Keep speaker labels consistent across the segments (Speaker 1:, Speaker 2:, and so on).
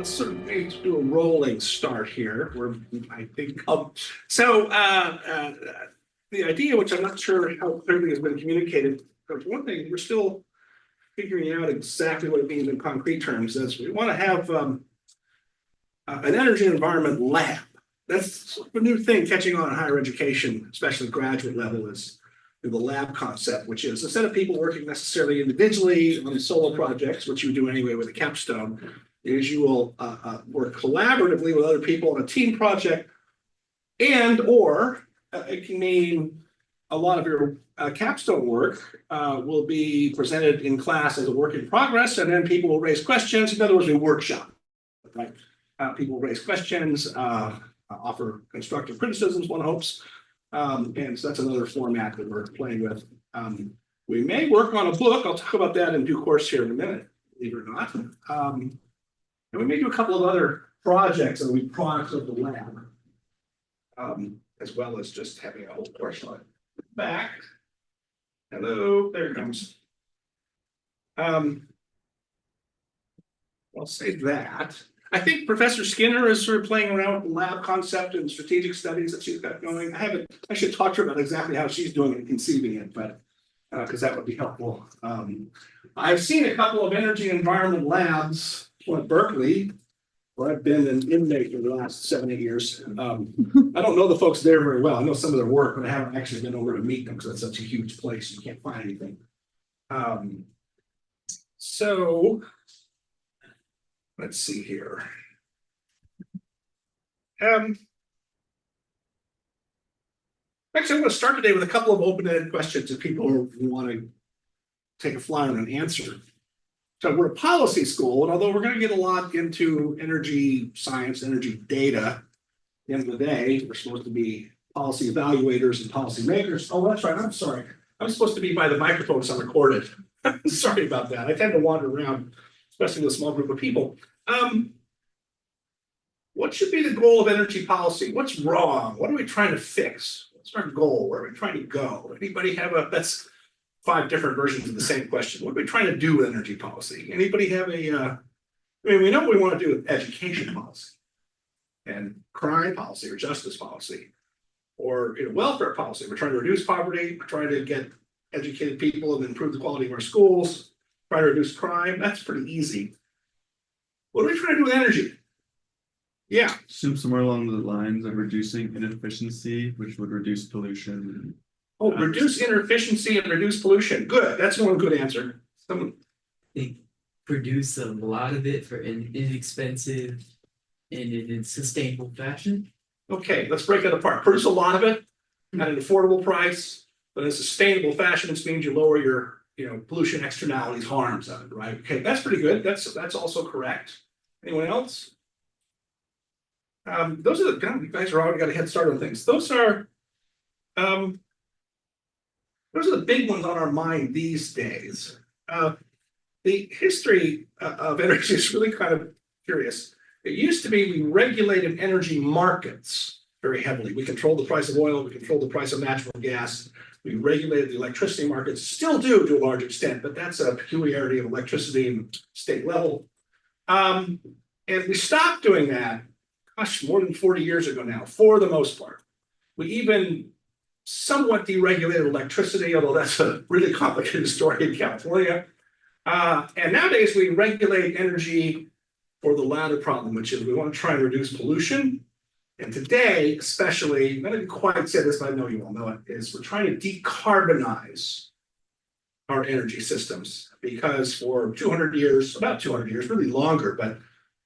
Speaker 1: let's sort of maybe do a rolling start here. Where I think so. The idea, which I'm not sure how clearly has been communicated, but one thing we're still figuring out exactly what it means in concrete terms is we want to have an energy environment lab. That's a new thing catching on in higher education, especially graduate level, is the lab concept, which is instead of people working necessarily individually on solo projects, which you would do anyway with a capstone, is you will work collaboratively with other people on a team project, and or it can mean a lot of your capstone work will be presented in class as a work in progress, and then people will raise questions. In other words, a workshop, right? People will raise questions, offer constructive criticisms, one hopes. And so that's another format that we're playing with. We may work on a book. I'll talk about that in due course here in a minute, believe it or not. And we may do a couple of other projects that will be products of the lab, as well as just having a whole course on it. Back. Hello, there it comes. I'll say that. I think Professor Skinner is sort of playing around with the lab concept and strategic studies that she's got going. I should talk to her about exactly how she's doing it and conceiving it, but because that would be helpful. I've seen a couple of energy environment labs at Berkeley, where I've been an inmate for the last 7-8 years. I don't know the folks there very well. I know some of their work, but I haven't actually been over to meet them because it's such a huge place. You can't find anything. So let's see here. Actually, I'm going to start today with a couple of open-ended questions if people want to take a flyer on an answer. So we're a policy school, and although we're going to get a lot into energy science, energy data, at the end of the day, we're supposed to be policy evaluators and policy makers. Oh, that's right. I'm sorry. I'm supposed to be by the microphone, so I'm recorded. Sorry about that. I tend to wander around, especially with a small group of people. What should be the goal of energy policy? What's wrong? What are we trying to fix? What's our goal? Where are we trying to go? Anybody have that's 5 different versions of the same question. What are we trying to do with energy policy? Anybody have I mean, we know what we want to do with education policy and crime policy or justice policy or welfare policy. We're trying to reduce poverty. We're trying to get educated people and improve the quality of our schools, try to reduce crime. That's pretty easy. What are we trying to do with energy? Yeah.
Speaker 2: Assume somewhere along the lines of reducing inefficiency, which would reduce pollution.
Speaker 1: Oh, reduce inefficiency and reduce pollution. Good. That's one good answer.
Speaker 3: They produce a lot of it for an inexpensive and in a sustainable fashion.
Speaker 1: Okay, let's break that apart. Produce a lot of it at an affordable price, but in a sustainable fashion, which means you lower your pollution externalities, harms of it, right? Okay, that's pretty good. That's also correct. Anyone else? Those are you guys are already got a head start on things. Those are the big ones on our mind these days. The history of energy is really kind of curious. It used to be we regulated energy markets very heavily. We controlled the price of oil, we controlled the price of natural gas, we regulated the electricity markets, still do to a large extent, but that's a peculiarity of electricity and state level. And we stopped doing that, gosh, more than 40 years ago now, for the most part. We even somewhat deregulated electricity, although that's a really complicated story in California. And nowadays we regulate energy for the latter problem, which is we want to try and reduce pollution. And today, especially, I didn't quite say this, but I know you all know it, is we're trying to decarbonize our energy systems because for 200 years, about 200 years, really longer, but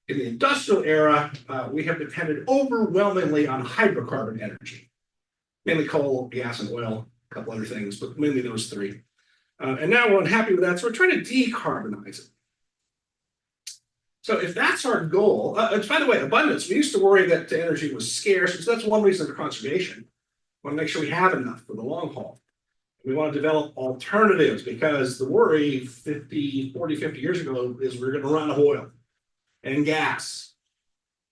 Speaker 1: in the industrial era, we have depended overwhelmingly on hydrocarbon energy, mainly coal, gas, and oil, a couple other things, but mainly those 3. And now we're unhappy with that, so we're trying to decarbonize it. So if that's our goal, by the way, abundance, we used to worry that energy was scarce, so that's one reason for conservation. We want to make sure we have enough for the long haul. We want to develop alternatives because the worry 40, 50 years ago is we're going to run out of oil and gas.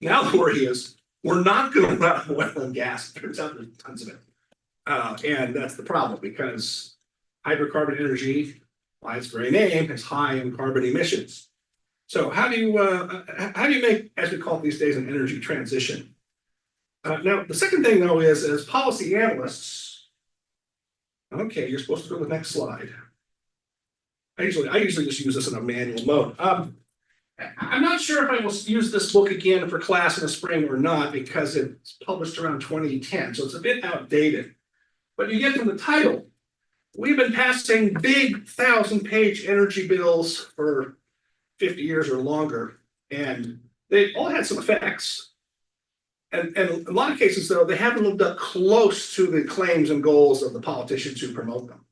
Speaker 1: Now the worry is we're not going to run out of oil and gas. It turns out there's tons of it. And that's the problem because hydrocarbon energy, by its very name, has high in carbon emissions. So how do you make, as we call it these days, an energy transition? Now, the second thing though is as policy analysts, okay, you're supposed to go to the next slide. I usually just use this in a manual mode. I'm not sure if I will use this book again for class in the spring or not because it's published around 2010, so it's a bit outdated. But you get from the title, we've been passing big 1,000-page energy bills for 50 years or longer, and they all had some effects. And in a lot of cases, though, they haven't lived up close to the claims and goals of the politicians who promote them.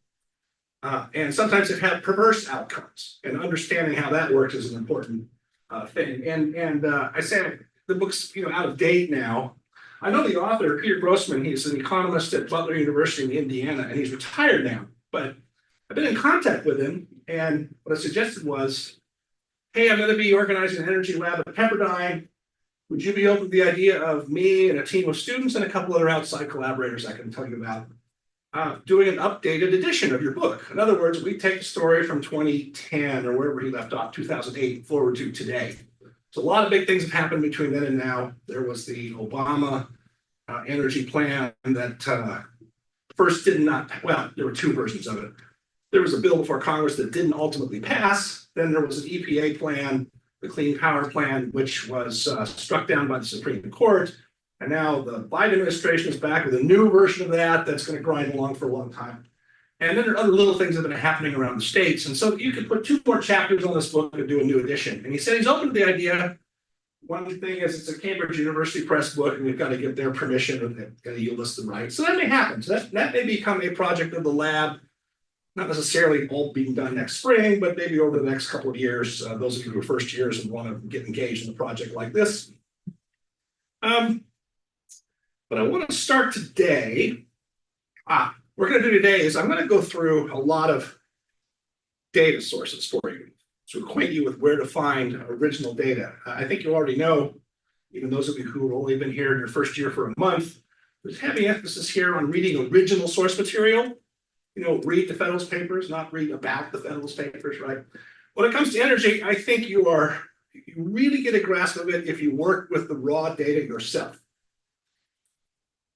Speaker 1: And sometimes they've had perverse outcomes, and understanding how that works is an important thing. And I say the book's out of date now. I know the author, Peter Grossman. He's an economist at Butler University in Indiana, and he's retired now. But I've been in contact with him, and what I suggested was, hey, I'm going to be organizing an energy lab at Pepperdine. Would you be open to the idea of me and a team of students and a couple other outside collaborators I can tell you about doing an updated edition of your book? In other words, we take the story from 2010 or wherever he left off, 2008, forward to today. So a lot of big things have happened between then and now. There was the Obama energy plan that first did not, well, there were two versions of it. There was a bill before Congress that didn't ultimately pass. Then there was an EPA plan, the Clean Power Plan, which was struck down by the Supreme Court. And now the Biden administration is back with a new version of that that's going to grind along for a long time. And then there are other little things that have been happening around the states. And so you could put 2 more chapters on this book and do a new edition. And he said he's open to the idea. One thing is it's a Cambridge University Press book, and we've got to get their permission and they've got to yield us the rights. So that may happen. So that may become a project of the lab, not necessarily all being done next spring, but maybe over the next couple of years, those of you who are first years and want to get engaged in a project like this. But I want to start today. We're going to do today is I'm going to go through a lot of data sources for you to acquaint you with where to find original data. I think you already know, even those of you who have only been here in your first year for a month, there's heavy emphasis here on reading original source material. Read the Federalist Papers, not read about the Federalist Papers, right? When it comes to energy, I think you really get a grasp of it if you work with the raw data yourself.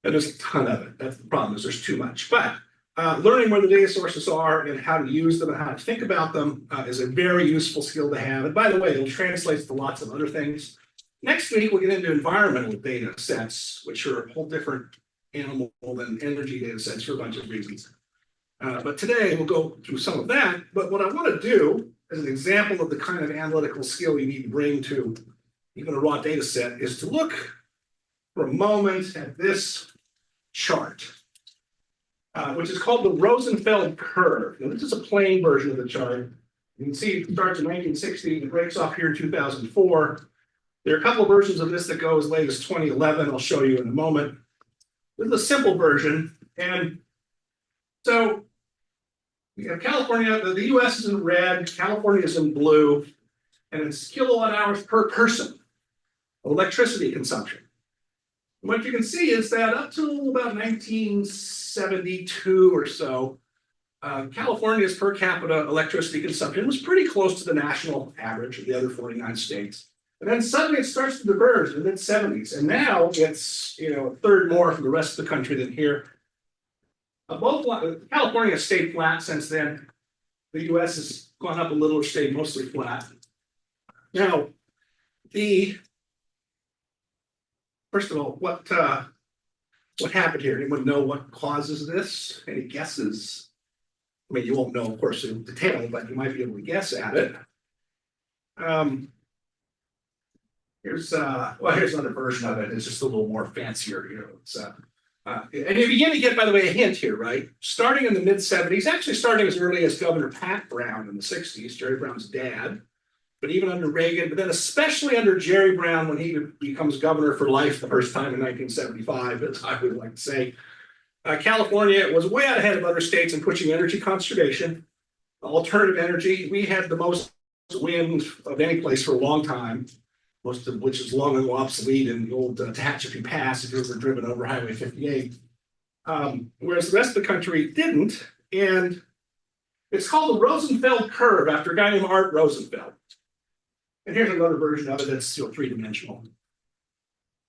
Speaker 1: And there's a ton of it. That's the problem, is there's too much. But learning where the data sources are and how to use them and how to think about them is a very useful skill to have. And by the way, it'll translate to lots of other things. Next week, we'll get into environmental data sets, which are a whole different animal than energy data sets for a bunch of reasons. But today, we'll go through some of that. But what I want to do, as an example of the kind of analytical skill you need to bring to even a raw data set, is to look for a moment at this chart, which is called the Rosenfeld curve. Now, this is a plain version of the chart. You can see it starts in 1960, it breaks off here in 2004. There are a couple of versions of this that go as late as 2011. I'll show you in a moment. This is a simple version. And so we have California, the US is in red, California is in blue, and it's kilowatt hours per person of electricity consumption. What you can see is that up to about 1972 or so, California's per capita electricity consumption was pretty close to the national average of the other 49 states. And then suddenly it starts to diverge in the mid-70s. And now it's a third more from the rest of the country than here. California has stayed flat since then. The US has gone up a little or stayed mostly flat. Now, first of all, what happened here? Anyone know what causes this? Any guesses? I mean, you won't know, of course, in detail, but you might be able to guess at it. Here's another version of it. It's just a little more fancier, and you begin to get, by the way, a hint here, right? Starting in the mid-70s, actually starting as early as Governor Pat Brown in the 60s, Jerry Brown's dad, but even under Reagan, but then especially under Jerry Brown when he becomes governor for life the first time in 1975, as I would like to say. California was way out ahead of other states in pushing energy conservation, alternative energy. We had the most wind of any place for a long time, most of which is long ago obsolete in the old Tehachapi Pass if you've ever driven over Highway 58. Whereas the rest of the country didn't. And it's called the Rosenfeld curve after a guy named Art Rosenfeld. And here's another version of it that's still three-dimensional.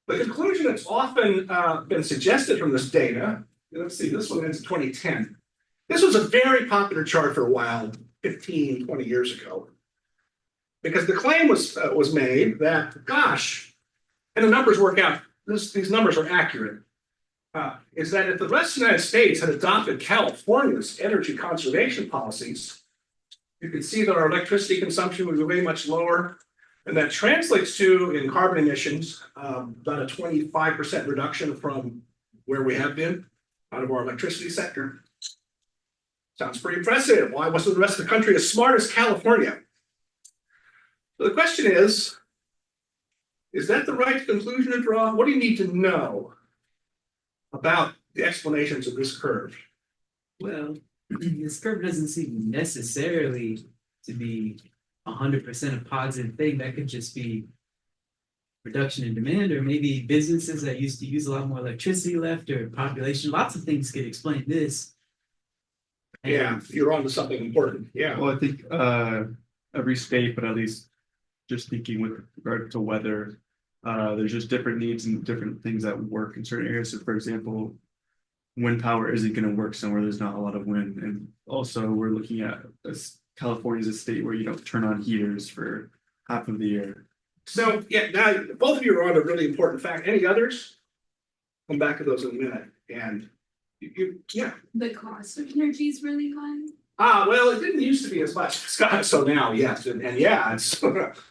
Speaker 1: The conclusion that's often been suggested from this data, let's see, this one ends in 2010. This was a very popular chart for a while, 15, 20 years ago. Because the claim was made that, gosh, and the numbers work out, these numbers are accurate, is that if the rest of the United States had adopted California's energy conservation policies, you can see that our electricity consumption would be way much lower. And that translates to, in carbon emissions, about a 25% reduction from where we have been out of our electricity sector. Sounds pretty impressive. Why wasn't the rest of the country as smart as California? So the question is that the right conclusion to draw? What do you need to know about the explanations of this curve?
Speaker 3: Well, this curve doesn't seem necessarily to be 100% a positive thing. That could just be reduction in demand, or maybe businesses that used to use a lot more electricity left, or population. Lots of things could explain this.
Speaker 1: Yeah, you're on to something important. Yeah.
Speaker 2: Well, I think every state, but at least just thinking with regard to weather, there's just different needs and different things that work in certain areas. So, for example, wind power isn't going to work somewhere there's not a lot of wind, and also we're looking at California is a state where you don't turn on heaters for half of the year.
Speaker 1: So, yeah, now both of you are on a really important fact. Any others? Come back to those in a minute. And yeah.
Speaker 4: The cost of energy is really high.
Speaker 1: Well, it didn't used to be as much, Scott. So now, yes, and yeah, it's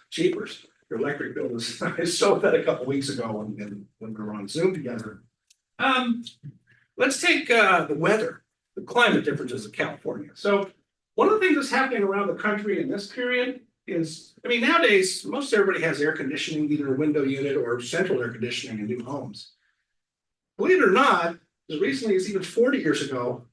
Speaker 1: cheaper. Your electric bill is. I saw that a couple weeks ago when we were on Zoom together. Let's take the weather, the climate differences of California. So one of the things that's happening around the country in this period is, I mean, nowadays most everybody has air conditioning, either a window unit or central air conditioning in new homes. Believe it or not, as recently as even 40 years ago,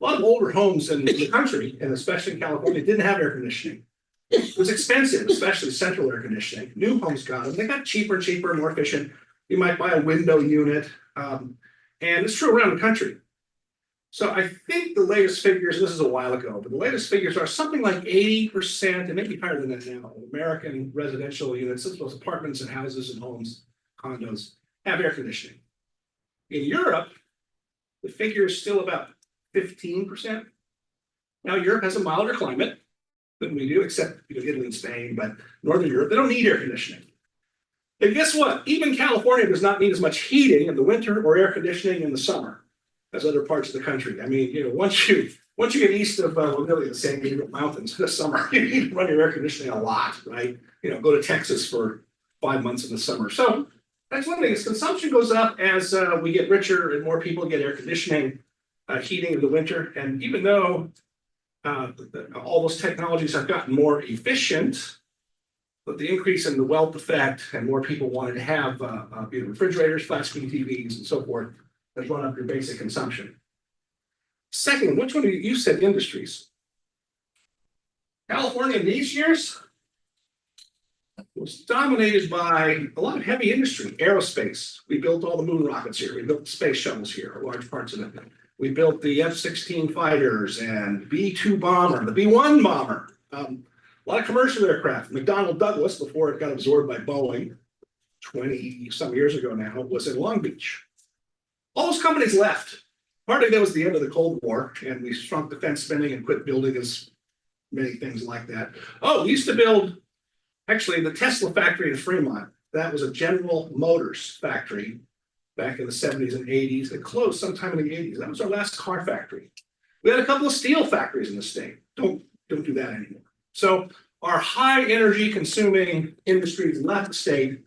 Speaker 1: a lot of older homes in the country, and especially in California, didn't have air conditioning. It was expensive, especially central air conditioning. New homes got them. They got cheaper and cheaper, more efficient. You might buy a window unit. And it's true around the country. So I think the latest figures, this is a while ago, but the latest figures are something like 80%, and maybe higher than that now, American residential units, as well as apartments and houses and homes, condos, have air conditioning. In Europe, the figure is still about 15%. Now, Europe has a milder climate than we do, except Italy and Spain, but Northern Europe, they don't need air conditioning. And guess what? Even California does not need as much heating in the winter or air conditioning in the summer as other parts of the country. I mean, once you get east of really the San Gabriel Mountains this summer, you need to run your air conditioning a lot, right? Go to Texas for 5 months in the summer. So that's one thing. As consumption goes up as we get richer and more people get air conditioning, heating in the winter, and even though all those technologies have gotten more efficient, but the increase in the wealth effect and more people wanted to have refrigerators, flat screen TVs, and so forth has run up your basic consumption. Second, which one of you said industries? California in these years was dominated by a lot of heavy industry, aerospace. We built all the moon rockets here. We built the space shuttles here, large parts of it. We built the F-16 fighters and B-2 bomber, the B-1 bomber. A lot of commercial aircraft. McDonnell Douglas, before it got absorbed by Boeing 20 some years ago now, was in Long Beach. All those companies left. Partly that was the end of the Cold War, and we shrunk defense spending and quit building as many things like that. Oh, we used to build, actually, the Tesla factory in Fremont. That was a General Motors factory back in the 70s and 80s. It closed sometime in the 80s. That was our last car factory. We had a couple of steel factories in the state. Don't do that anymore. So our high energy consuming industries left the state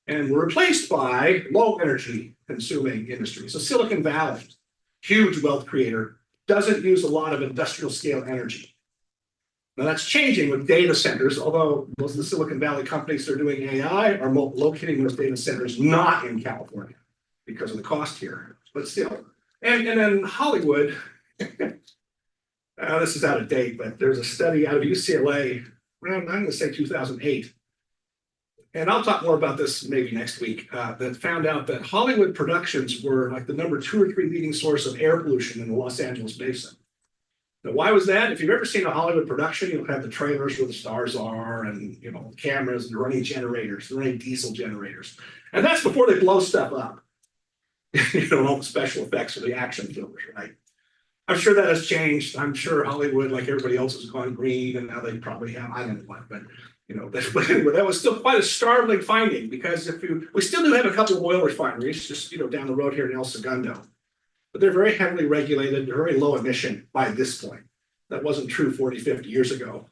Speaker 1: and were replaced by low energy consuming industries. So Silicon Valley, huge wealth creator, doesn't use a lot of industrial scale energy. Now that's changing with data centers, although most of the Silicon Valley companies that are doing AI are locating those data centers not in California because of the cost here, but still. And then Hollywood, this is out of date, but there's a study out of UCLA around, I'm going to say 2008. And I'll talk more about this maybe next week, that found out that Hollywood productions were like the number 2 or 3 leading source of air pollution in the Los Angeles basin. Now, why was that? If you've ever seen a Hollywood production, you'll have the trailers where the stars are and, you know, cameras and running generators, running diesel generators. And that's before they blow stuff up. You know, all the special effects of the action films, right? I'm sure that has changed. I'm sure Hollywood, like everybody else, has gone green, and now they probably have, I don't know what, but you know, but anyway, that was still quite a startling finding, because we still do have a couple of oil refineries, just, you know, down the road here in El Segundo, but they're very heavily regulated, they're very low emission by this point. That wasn't true 40, 50 years ago.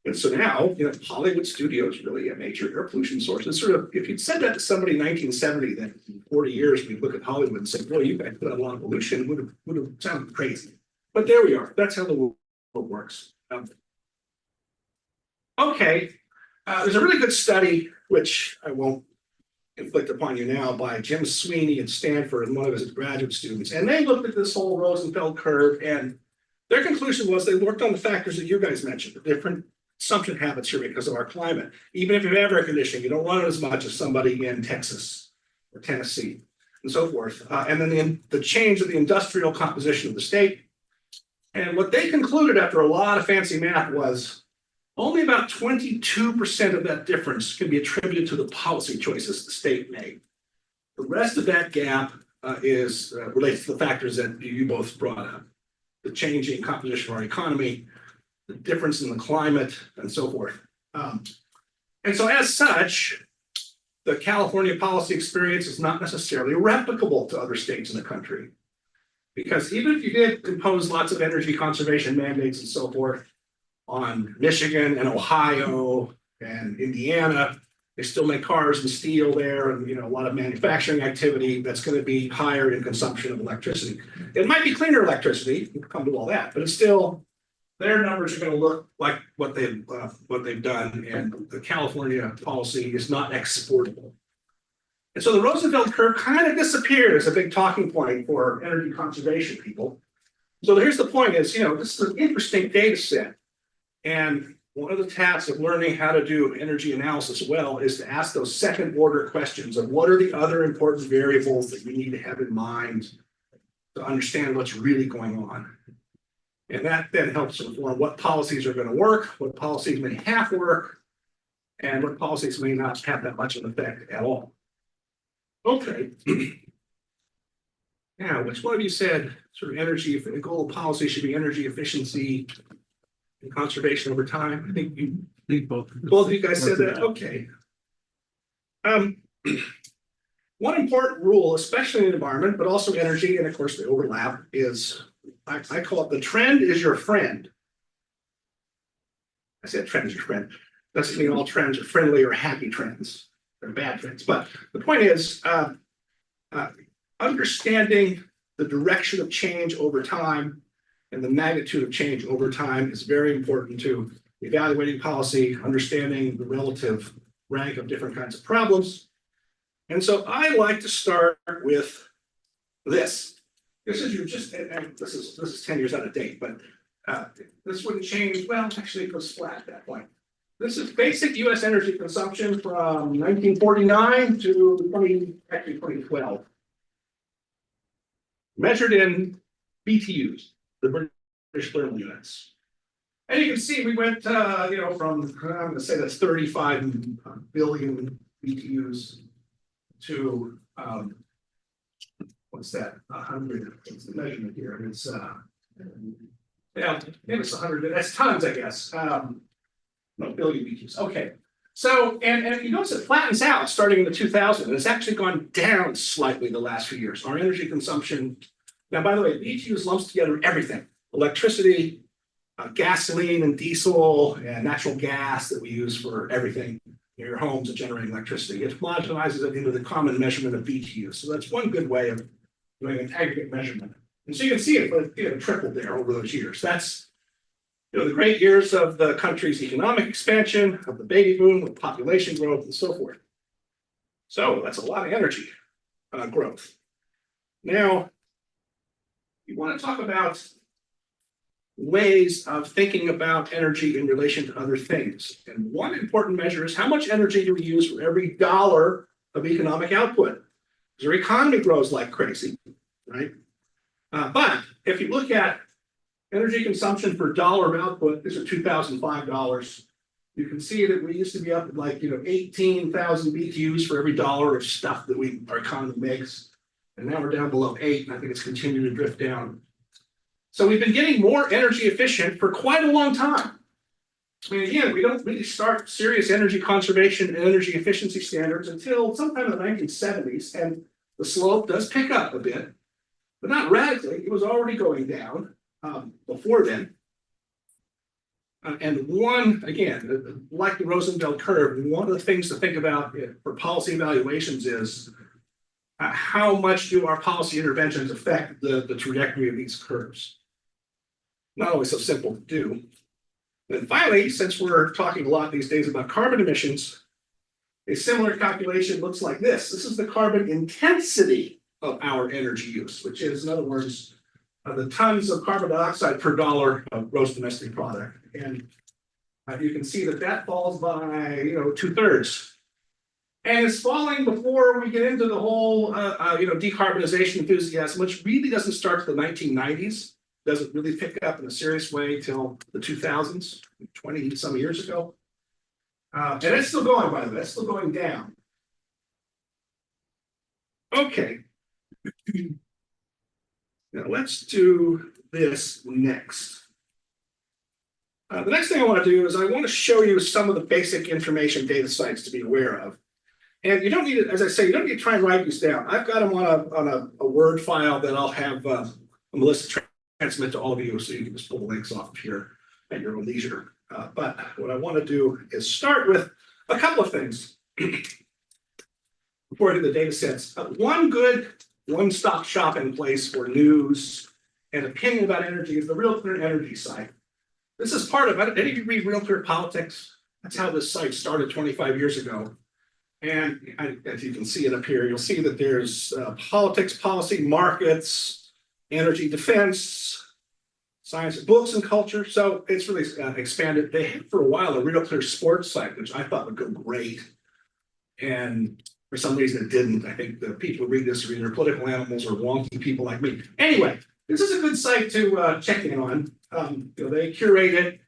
Speaker 1: And so now, you know, Hollywood studios really a major air pollution source. And sort of, if you'd said that to somebody in 1970, then in 40 years, we look at Hollywood and say, boy, you guys put out a lot of pollution, would have sounded crazy. But there we are. That's how the world works. Okay, there's a really good study, which I won't inflict upon you now, by Jim Sweeney at Stanford and one of his graduate students. And they looked at this whole Rosenfeld curve, and their conclusion was they worked on the factors that you guys mentioned, the different consumption habits here because of our climate. Even if you have air conditioning, you don't run it as much as somebody in Texas or Tennessee and so forth. And then the change of the industrial composition of the state. And what they concluded after a lot of fancy math was only about 22% of that difference can be attributed to the policy choices the state made. The rest of that gap is relates to the factors that you both brought up. The changing composition of our economy, the difference in the climate, and so forth. And so as such, the California policy experience is not necessarily replicable to other states in the country. Because even if you did impose lots of energy conservation mandates and so forth on Michigan and Ohio and Indiana, they still make cars and steel there, and you know, a lot of manufacturing activity that's going to be higher in consumption of electricity. It might be cleaner electricity, we'll come to all that, but it's still, their numbers are going to look like what they've done, and the California policy is not exportable. And so the Roosevelt curve kind of disappeared as a big talking point for energy conservation people. So here's the point is, you know, this is an interesting data set. And one of the tasks of learning how to do energy analysis well is to ask those second order questions of what are the other important variables that you need to have in mind to understand what's really going on. And that then helps inform what policies are going to work, what policies may half work, and what policies may not have that much of an effect at all. Okay. Now, which one of you said sort of energy, the goal of policy should be energy efficiency and conservation over time? I think
Speaker 2: both
Speaker 1: of you guys said that. Okay. One important rule, especially in the environment, but also energy, and of course the overlap, is I call it the trend is your friend. I said trend is your friend. Doesn't mean all trends are friendly or happy trends. They're bad trends. But the point is, understanding the direction of change over time and the magnitude of change over time is very important to evaluating policy, understanding the relative rank of different kinds of problems. And so I like to start with this. This is your just, and this is 10 years out of date, but this wouldn't change. Well, actually it goes flat at that point. This is basic US energy consumption from 1949 to 2012. Measured in BTUs, the British thermal units. And you can see we went, you know, from, I'm going to say that's 35 billion BTUs to, what's that, 100, what's the measurement here? It's, yeah, maybe it's 100, that's tons, I guess. No, billion BTUs, okay. So, and you notice it flattens out starting in the 2000s, and it's actually gone down slightly the last few years. Our energy consumption, now, by the way, BTUs lumps together everything, electricity, gasoline and diesel and natural gas that we use for everything in your homes and generating electricity. It homogenizes it into the common measurement of BTUs. So that's one good way of doing an aggregate measurement. And so you can see it tripled there over those years. That's, you know, the great years of the country's economic expansion, of the baby boom, with population growth, and so forth. So that's a lot of energy growth. Now, you want to talk about ways of thinking about energy in relation to other things. And one important measure is how much energy do we use for every dollar of economic output? Because our economy grows like crazy, right? But if you look at Energy consumption per dollar of output, these are $2,005. You can see that we used to be up at like, 18,000 BTUs for every dollar of stuff that our economy makes. And now we're down below 8, and I think it's continuing to drift down. So we've been getting more energy efficient for quite a long time. I mean, again, we don't really start serious energy conservation and energy efficiency standards until sometime in the 1970s, and the slope does pick up a bit, but not radically. It was already going down before then. And one, again, like the Rosenfeld curve, one of the things to think about for policy evaluations is how much do our policy interventions affect the trajectory of these curves? Not always so simple to do. And finally, since we're talking a lot these days about carbon emissions, a similar calculation looks like this. This is the carbon intensity of our energy use, which is, in other words, the tons of carbon dioxide per dollar of gross domestic product. And you can see that falls by 2/3. And it's falling before we get into the whole decarbonization enthusiasm, which really doesn't start to the 1990s. Doesn't really pick up in a serious way till the 2000s, 20 some years ago. And it's still going, by the way, it's still going down. Okay. Now let's do this next. The next thing I want to do is I want to show you some of the basic information data sites to be aware of. And you don't need to, as I say, you don't need to try and write these down. I've got them on a Word file that I'll have Melissa transmit to all of you, so you can just pull the links off of here at your own leisure. But what I want to do is start with a couple of things before I do the data sets. One good one-stop shopping place for news and opinion about energy is the Real Clear Energy site. This is part of it. Any of you read Real Clear Politics? That's how this site started 25 years ago. And as you can see it up here, you'll see that there's politics, policy, markets, energy defense, science, books, and culture. So it's really expanded. They had for a while a Real Clear Sports site, which I thought would go great. And for some reason it didn't. I think the people who read this are either political animals or wonky people like me. Anyway, this is a good site to check in on. They curate it.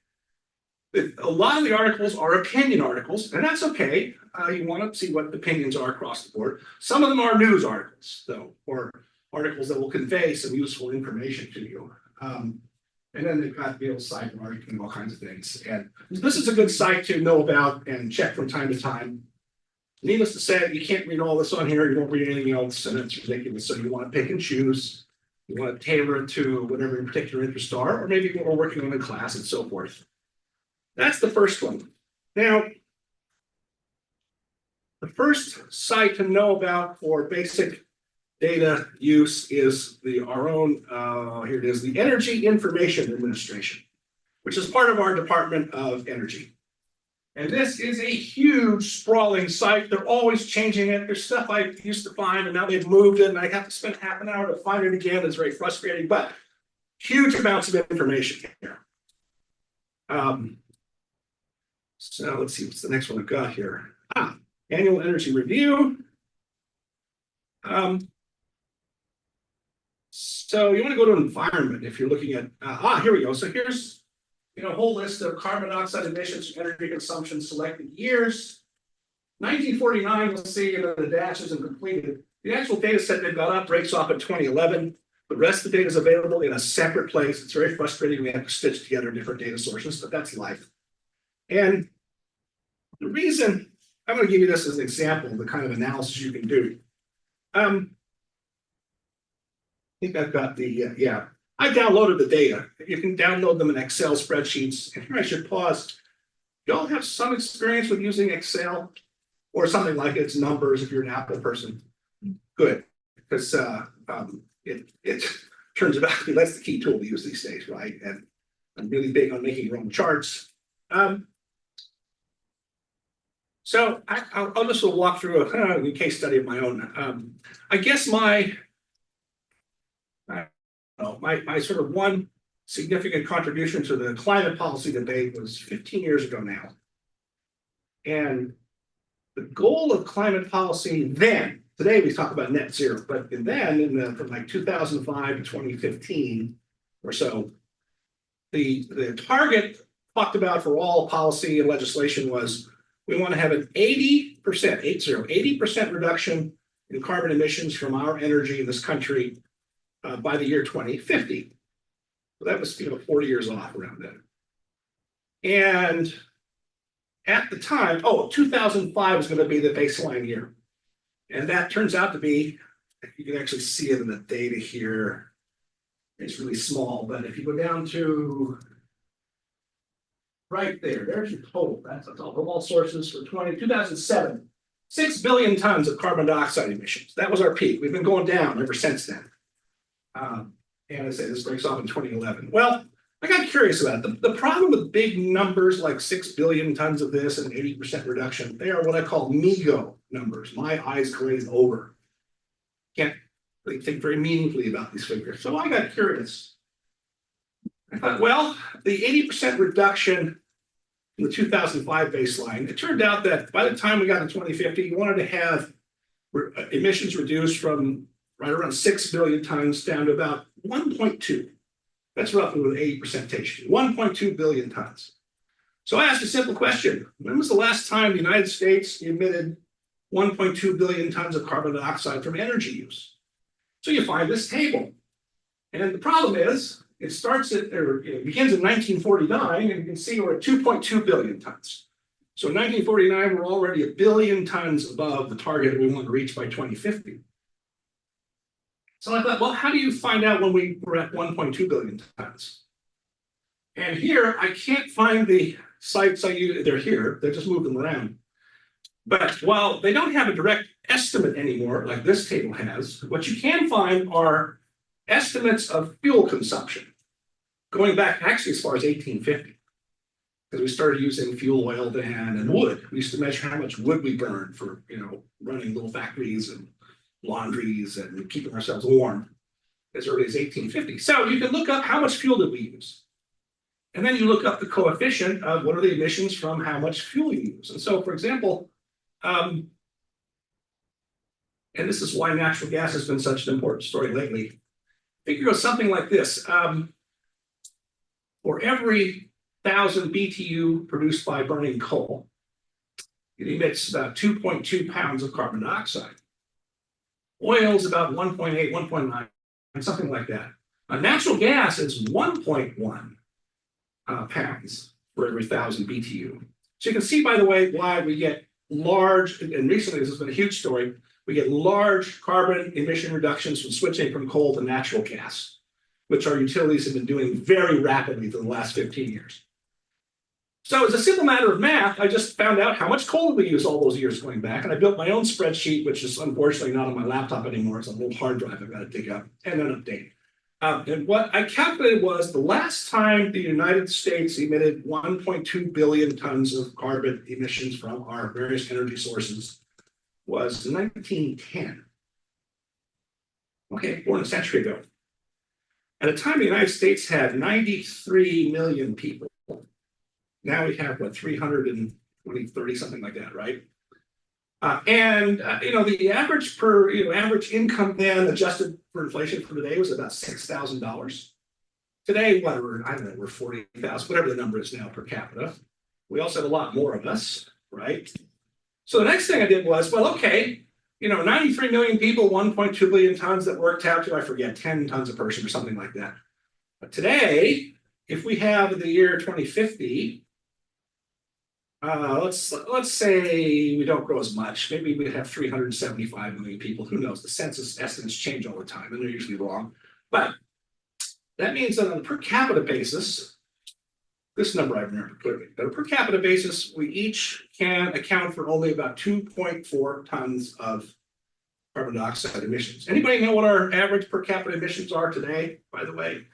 Speaker 1: A lot of the articles are opinion articles, and that's okay. You want to see what opinions are across the board. Some of them are news articles, though, or articles that will convey some useful information to you. And then they've got the sidebar and all kinds of things. And this is a good site to know about and check from time to time. Needless to say, you can't read all this on here. You won't read anything else, and it's ridiculous. So you want to pick and choose. You want to tailor it to whatever your particular interests are, or maybe what we're working on in class and so forth. That's the first one. Now, the first site to know about for basic data use is our own, here it is, the Energy Information Administration, which is part of our Department of Energy. And this is a huge, sprawling site. They're always changing it. There's stuff I used to find, and now they've moved it, and I have to spend half an hour to find it again. It's very frustrating, but huge amounts of information here. So let's see, what's the next one I've got here? Annual Energy Review. So you want to go to environment if you're looking at, here we go. So here's a whole list of carbon dioxide emissions, energy consumption, selected years. 1949, you'll see the dash isn't completed. The actual data set they've got up breaks off at 2011. The rest of the data is available in a separate place. It's very frustrating. We have to stitch together different data sources, but that's life. And the reason I'm going to give you this as an example of the kind of analysis you can do. I think I've got the, I downloaded the data. You can download them in Excel spreadsheets. And here I should pause. Y'all have some experience with using Excel or something like its numbers if you're an Apple person. Good, because it turns out that's the key tool to use these days, right? And I'm really big on making your own charts. So I'll just walk through a case study of my own. I guess my sort of one significant contribution to the climate policy debate was 15 years ago now. And the goal of climate policy then, today we talk about net zero, but then from like 2005 to 2015 or so, the target talked about for all policy and legislation was we want to have an 80% reduction in carbon emissions from our energy in this country by the year 2050. So that was 40 years off around then. And at the time, 2005 was going to be the baseline year. And that turns out to be, you can actually see it in the data here. It's really small, but if you go down to right there, there's your total. That's all sources for 2007. 6 billion tons of carbon dioxide emissions. That was our peak. We've been going down ever since then. And I say this breaks off in 2011. Well, I got curious about it. The problem with big numbers like 6 billion tons of this and 80% reduction, they are what I call MEGO numbers. My eyes glaze over. Can't really think very meaningfully about these figures. So I got curious. I thought, well, the 80% reduction in the 2005 baseline, it turned out that by the time we got to 2050, you wanted to have emissions reduced from right around 6 billion tons down to about 1.2. That's roughly what 80% takes you, 1.2 billion tons. So I asked a simple question. When was the last time the United States emitted 1.2 billion tons of carbon dioxide from energy use? So you find this table. And the problem is, it begins in 1949, and you can see we're at 2.2 billion tons. So in 1949, we're already a billion tons above the target we want to reach by 2050. So I thought, well, how do you find out when we're at 1.2 billion tons? And here, I can't find the sites I use. They're here. They just moved them around. But while they don't have a direct estimate anymore, like this table has, what you can find are estimates of fuel consumption, going back actually as far as 1850. Because we started using fuel oil then and wood. We used to measure how much wood we burned for, running little factories and laundries and keeping ourselves warm as early as 1850. So you can look up how much fuel did we use. And then you look up the coefficient of what are the emissions from how much fuel you use. And so, for example, and this is why natural gas has been such an important story lately. Figure out something like this. For every 1,000 BTU produced by burning coal, it emits about 2.2 pounds of carbon dioxide. Oil is about 1.8, 1.9, something like that. Natural gas is 1.1 pounds for every 1,000 BTU. So you can see, by the way, why we get large, and recently this has been a huge story, we get large carbon emission reductions from switching from coal to natural gas, which our utilities have been doing very rapidly for the last 15 years. So as a simple matter of math, I just found out how much coal we use all those years going back, and I built my own spreadsheet, which is unfortunately not on my laptop anymore. It's a little hard drive I've got to dig up and then update. And what I calculated was the last time the United States emitted 1.2 billion tons of carbon emissions from our various energy sources was 1910. Okay, more than a century ago. At a time the United States had 93 million people. Now we have, what, 320, 30, something like that, right? The average income then adjusted for inflation for today was about $6,000. Today, we're 40,000, whatever the number is now per capita. We also have a lot more of us, right? So the next thing I did was, 93 million people, 1.2 billion tons, that worked out to, I forget, 10 tons a person or something like that. But today, if we have the year 2050, let's say we don't grow as much. Maybe we have 375 million people. Who knows? The census estimates change all the time, and they're usually wrong. But that means that on a per capita basis, this number I remember clearly, but on a per capita basis, we each can account for only about 2.4 tons of carbon dioxide emissions. Anybody know what our average per capita emissions are today, by the way,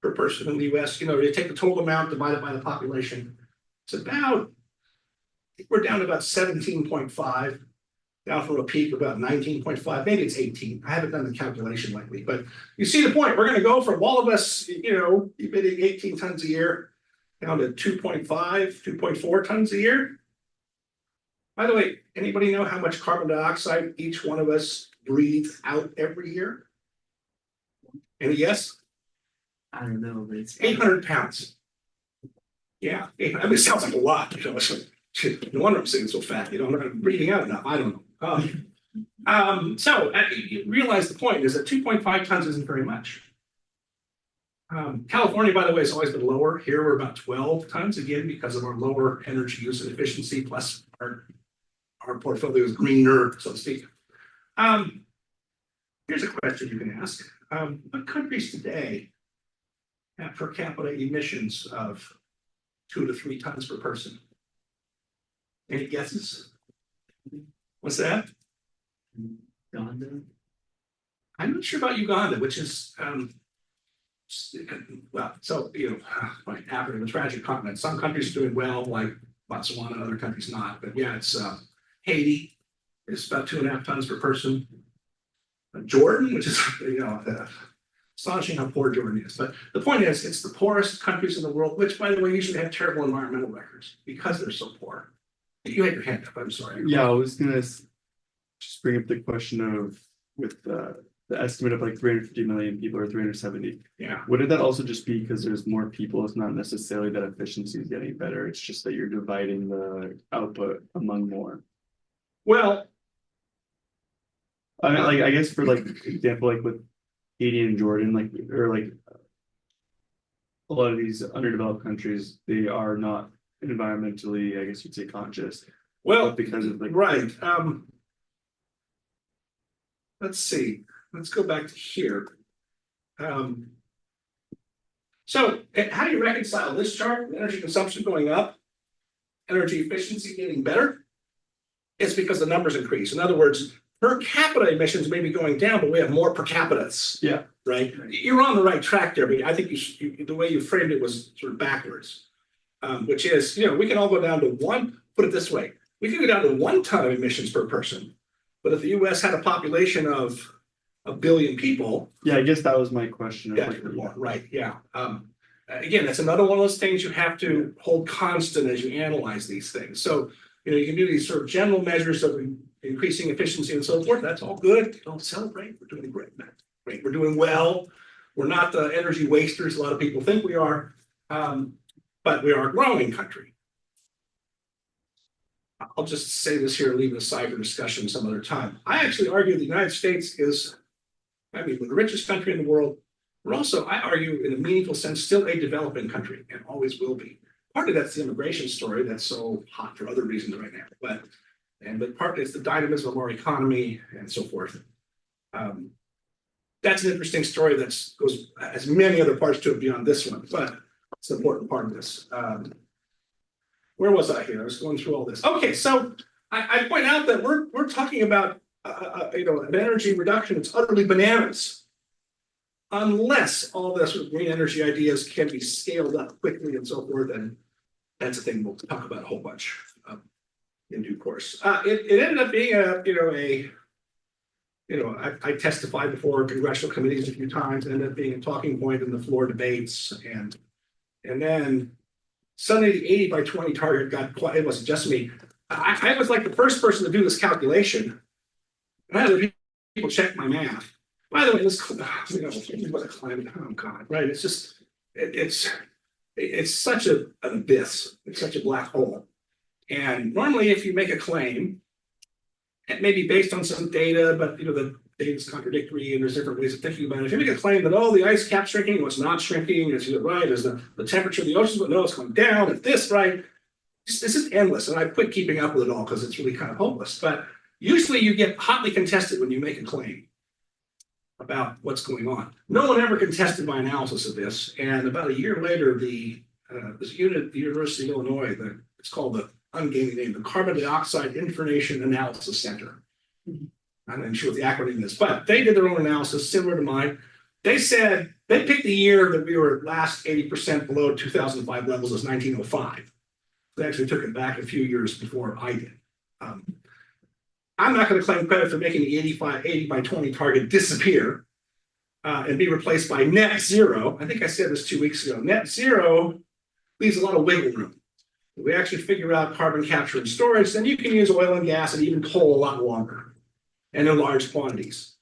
Speaker 1: per person in the US? You take the total amount divided by the population. It's about, I think we're down to about 17.5, down from a peak of about 19.5, maybe it's 18. I haven't done the calculation lately, but you see the point. We're going to go from all of us, emitting 18 tons a year down to 2.5, 2.4 tons a year. By the way, anybody know how much carbon dioxide each one of us breathes out every year? Any guess?
Speaker 3: I don't know, but it's.
Speaker 1: 800 pounds. Yeah, I mean, it sounds like a lot, you know, it's like, shit, no wonder I'm sitting so fat, you know, I'm not breathing out enough, I don't know. So you realize the point is that 2.5 tons isn't very much. California, by the way, has always been lower. Here we're about 12 tons again because of our lower energy use and efficiency, plus our portfolio is greener, so to speak. Here's a question you can ask. What countries today have per capita emissions of 2 to 3 tons per person? Any guesses? What's that?
Speaker 3: Uganda.
Speaker 1: I'm not sure about Uganda, which is well, so you know, like Africa, the tragic continent. Some countries are doing well, like Botswana, other countries not. But yeah, it's Haiti is about 2.5 tons per person. Jordan, which is you know astonishing how poor Jordan is. But the point is, it's the poorest countries in the world, which by the way usually have terrible environmental records because they're so poor. You had your hand up. I'm sorry.
Speaker 2: Yeah, I was gonna just bring up the question of with the estimate of like 350 million people or 370.
Speaker 1: Yeah.
Speaker 2: Would that also just be because there's more people? It's not necessarily that efficiency is getting better. It's just that you're dividing the output among more.
Speaker 1: Well,
Speaker 2: I mean, like I guess for like example, like with Haiti and Jordan, like or like a lot of these underdeveloped countries, they are not environmentally, I guess you'd say, conscious.
Speaker 1: well,
Speaker 2: But because of like
Speaker 1: right. Let's see. Let's go back to here. So how do you reconcile this chart? Energy consumption going up, energy efficiency getting better? It's because the numbers increase. In other words, per capita emissions may be going down, but we have more per capitas.
Speaker 2: Yeah.
Speaker 1: Right. You're on the right track there, but I think the way you framed it was sort of backwards, which is, you know, we can all go down to one. Put it this way: we can go down to 1 ton of emissions per person, but if the U.S. had a population of 1 billion people,
Speaker 2: yeah, I guess that was my question. Of
Speaker 1: yeah,
Speaker 2: like,
Speaker 1: more, right, yeah. Again, that's another one of those things you have to hold constant as you analyze these things. So, you know, you can do these sort of general measures of increasing efficiency and so forth. That's all good. Don't celebrate. We're doing great. Great. We're doing well. We're not the energy wasters a lot of people think we are, but we are a growing country. I'll just say this here, leave it aside for discussion some other time. I actually argue the United States is, I mean, we're the richest country in the world. We're also, I argue, in a meaningful sense, still a developing country and always will be. Partly that's the immigration story that's so hot for other reasons right now, but partly it's the dynamism of our economy and so forth. That's an interesting story that goes has many other parts to it beyond this one, but it's an important part of this. Where was I here? I was going through all this. Okay, so I point out that we're talking about you know, an energy reduction. It's utterly bananas, unless all the sort of green energy ideas can be scaled up quickly and so forth. And that's a thing we'll talk about a whole bunch in due course. It ended up being I testified before congressional committees a few times, ended up being a talking point in the floor debates, and then suddenly the 80 by 20 target got quite, it wasn't just me. I was like the first person to do this calculation. And I had other people check my math. By the way, this, you know, what a climate, oh God, right? It's just, it's such an abyss. It's such a black hole. And normally if you make a claim, it may be based on some data, but you know, the data is contradictory and there's different ways of thinking about it. If you make a claim that, oh, the ice cap's shrinking, what's not shrinking, is it right? Is the temperature of the oceans, but no, it's going down, is this right? This is endless. And I quit keeping up with it all because it's really kind of hopeless. But usually you get hotly contested when you make a claim about what's going on. No one ever contested my analysis of this. And about a year later, this unit at the University of Illinois, it's called the ungainly name, the Carbon Dioxide Information Analysis Center. I'm not even sure what the acronym is, but they did their own analysis similar to mine. They said they picked the year that we were last 80% below 2005 levels as 1905. They actually took it back a few years before I did. I'm not going to claim credit for making the 80 by 20 target disappear and be replaced by net zero. I think I said this 2 weeks ago. Net zero leaves a lot of wiggle room. If we actually figure out carbon capture and storage, then you can use oil and gas and even coal a lot longer and in large quantities.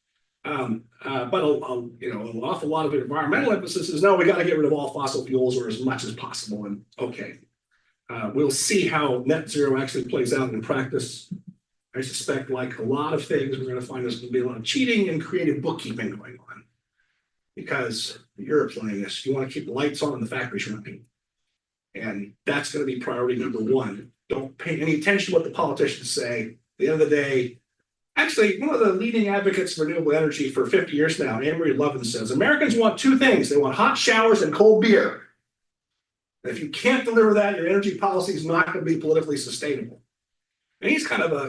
Speaker 1: But an awful lot of environmental emphasis is no, we got to get rid of all fossil fuels or as much as possible. And okay, we'll see how net zero actually plays out in practice. I suspect, like a lot of things, we're going to find there's going to be a lot of cheating and creative bookkeeping going on. Because you're playing this, you want to keep the lights on and the factories running. And that's going to be priority number one. Don't pay any attention to what the politicians say. At the end of the day, actually, one of the leading advocates for renewable energy for 50 years now, Anne-Marie Lovin, says Americans want two things. They want hot showers and cold beer. And if you can't deliver that, your energy policy is not going to be politically sustainable. And he's kind of a,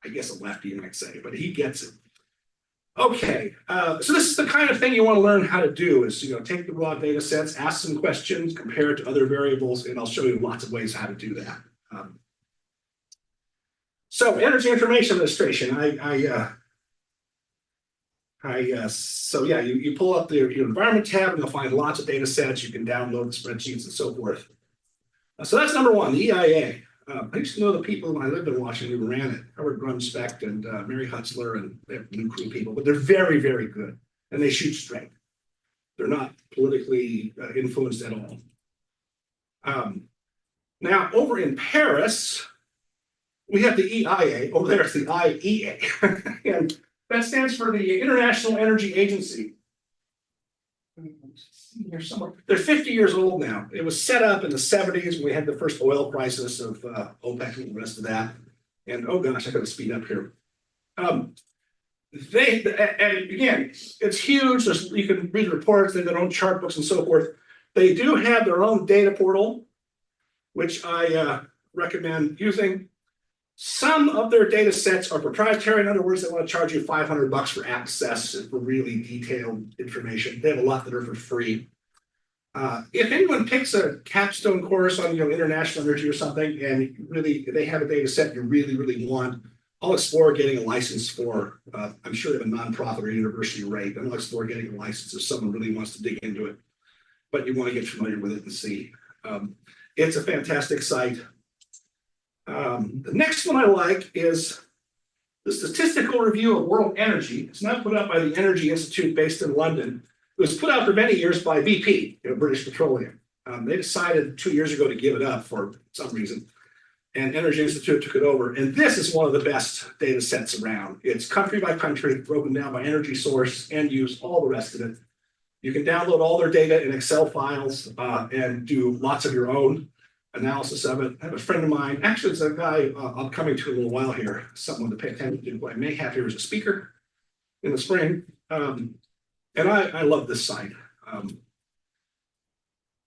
Speaker 1: I guess a lefty, you might say, but he gets it. Okay, so this is the kind of thing you want to learn how to do is, take the raw data sets, ask some questions, compare it to other variables, and I'll show you lots of ways how to do that. So Energy Information Administration, you pull up your environment tab and you'll find lots of data sets. You can download the spreadsheets and so forth. So that's number one, the EIA. I used to know the people when I lived in Washington who ran it, Howard Grunspect and Mary Hutzler, and they're Blue Crew people, but they're very, very good. And they shoot straight. They're not politically influenced at all. Now, over in Paris, we have the EIA. Over there, it's the IEA. And that stands for the International Energy Agency. Here somewhere. They're 50 years old now. It was set up in the 70s when we had the first oil crisis of OPEC and the rest of that. And oh gosh, I got to speed up here. And again, it's huge. You can read the reports, they have their own chart books and so forth. They do have their own data portal, which I recommend using. Some of their data sets are proprietary. In other words, they want to charge you $500 for access and for really detailed information. They have a lot that are for free. If anyone picks a capstone course on international energy or something, and really they have a data set you really, really want, I'll explore getting a license for. I'm sure they have a nonprofit or university rate. I'll explore getting a license if someone really wants to dig into it. But you want to get familiar with it and see. It's a fantastic site. The next one I like is the Statistical Review of World Energy. It's not put out by the Energy Institute based in London. It was put out for many years by BP, British Petroleum. They decided 2 years ago to give it up for some reason. And Energy Institute took it over. And this is one of the best data sets around. It's country by country, broken down by energy source, end use, all the rest of it. You can download all their data in Excel files and do lots of your own analysis of it. I have a friend of mine, actually it's a guy I'm coming to in a little while here, someone to pay attention to, who I may have here as a speaker in the spring. And I love this site.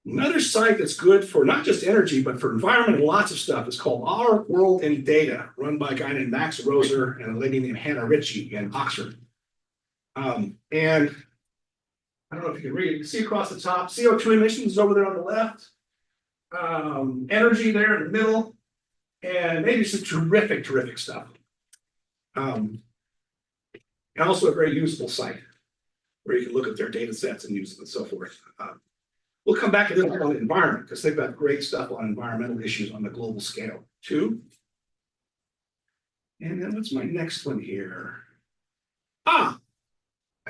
Speaker 1: Another site that's good for not just energy, but for environment and lots of stuff is called Our World in Data, run by a guy named Max Roser and a lady named Hannah Ritchie in Oxford. And I don't know if you can read it. You can see across the top, CO2 emissions over there on the left. Energy there in the middle, and maybe some terrific, terrific stuff. And also a very usable site where you can look at their data sets and use them and so forth. We'll come back to this on the environment because they've got great stuff on environmental issues on the global scale too. And then what's my next one here?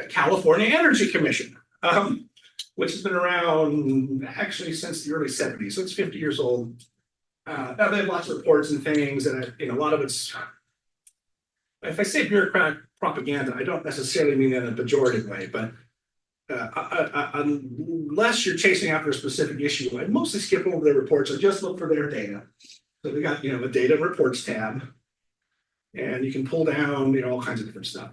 Speaker 1: California Energy Commission. Which has been around actually since the early 70s, so it's 50 years old. Now they have lots of reports and things, and a lot of it's, if I say bureaucratic propaganda, I don't necessarily mean that in a pejorative way, but unless you're chasing after a specific issue, I mostly skip over their reports and just look for their data. So they got, a data and reports tab, and you can pull down, all kinds of different stuff.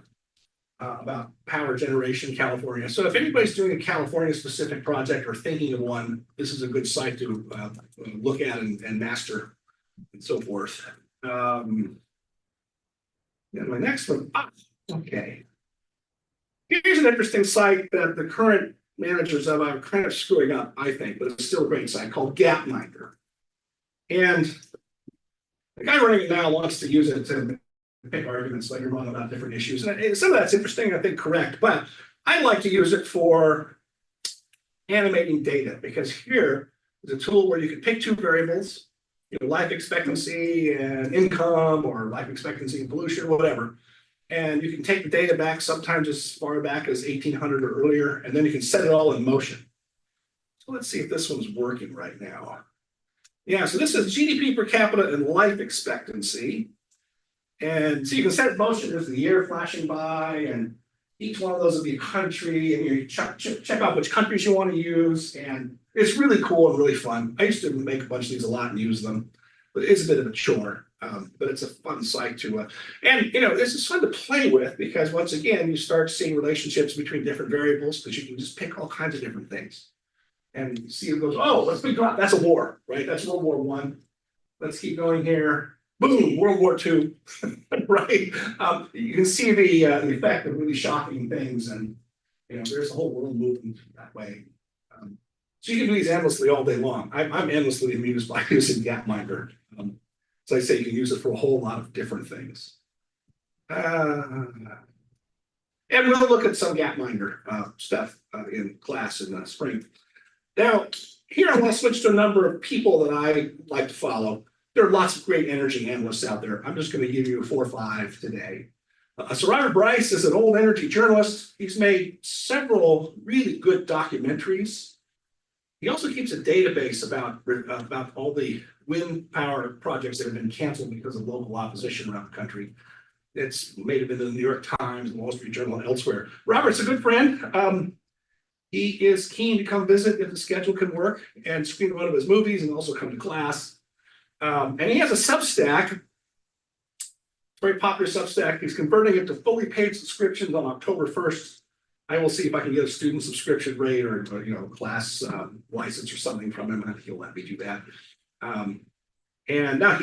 Speaker 1: About power generation in California. So if anybody's doing a California specific project or thinking of one, this is a good site to look at and master and so forth. And my next one, okay. Here's an interesting site that the current managers of are kind of screwing up, I think, but it's still a great site called Gapminder. And the guy running it now wants to use it to pick arguments later on about different issues. And some of that's interesting, I think, correct, but I like to use it for animating data because here is a tool where you can pick two variables, life expectancy and income, or life expectancy and pollution, whatever. And you can take the data back sometimes as far back as 1800 or earlier, and then you can set it all in motion. So let's see if this one's working right now. Yeah, so this is GDP per capita and life expectancy. And so you can set it in motion, there's the year flashing by, and each one of those will be a country, and you check out which countries you want to use. And it's really cool and really fun. I used to make a bunch of these a lot and use them, but it's a bit of a chore. But it's a fun site to, and this is fun to play with because once again, you start seeing relationships between different variables because you can just pick all kinds of different things. And see it goes, oh, let's pick up, that's a war, right? That's World War I. Let's keep going here. Boom, World War II, right? You can see the effect of really shocking things, and there's a whole world moving that way. So you can do these endlessly all day long. I'm endlessly amused by using Gapminder. So I say you can use it for a whole lot of different things. And we'll look at some Gapminder stuff in class in the spring. Now, here I want to switch to a number of people that I like to follow. There are lots of great energy analysts out there. I'm just going to give you 4 or 5 today. So Robert Bryce is an old energy journalist. He's made several really good documentaries. He also keeps a database about all the wind power projects that have been canceled because of local opposition around the country. It's made it into the New York Times, the Wall Street Journal, and elsewhere. Robert's a good friend. He is keen to come visit if the schedule can work and screen one of his movies and also come to class. And he has a Substack, very popular Substack. He's converting it to fully paid subscriptions on October 1st. I will see if I can get a student subscription rate or class license or something from him. I think he'll let me do that. And now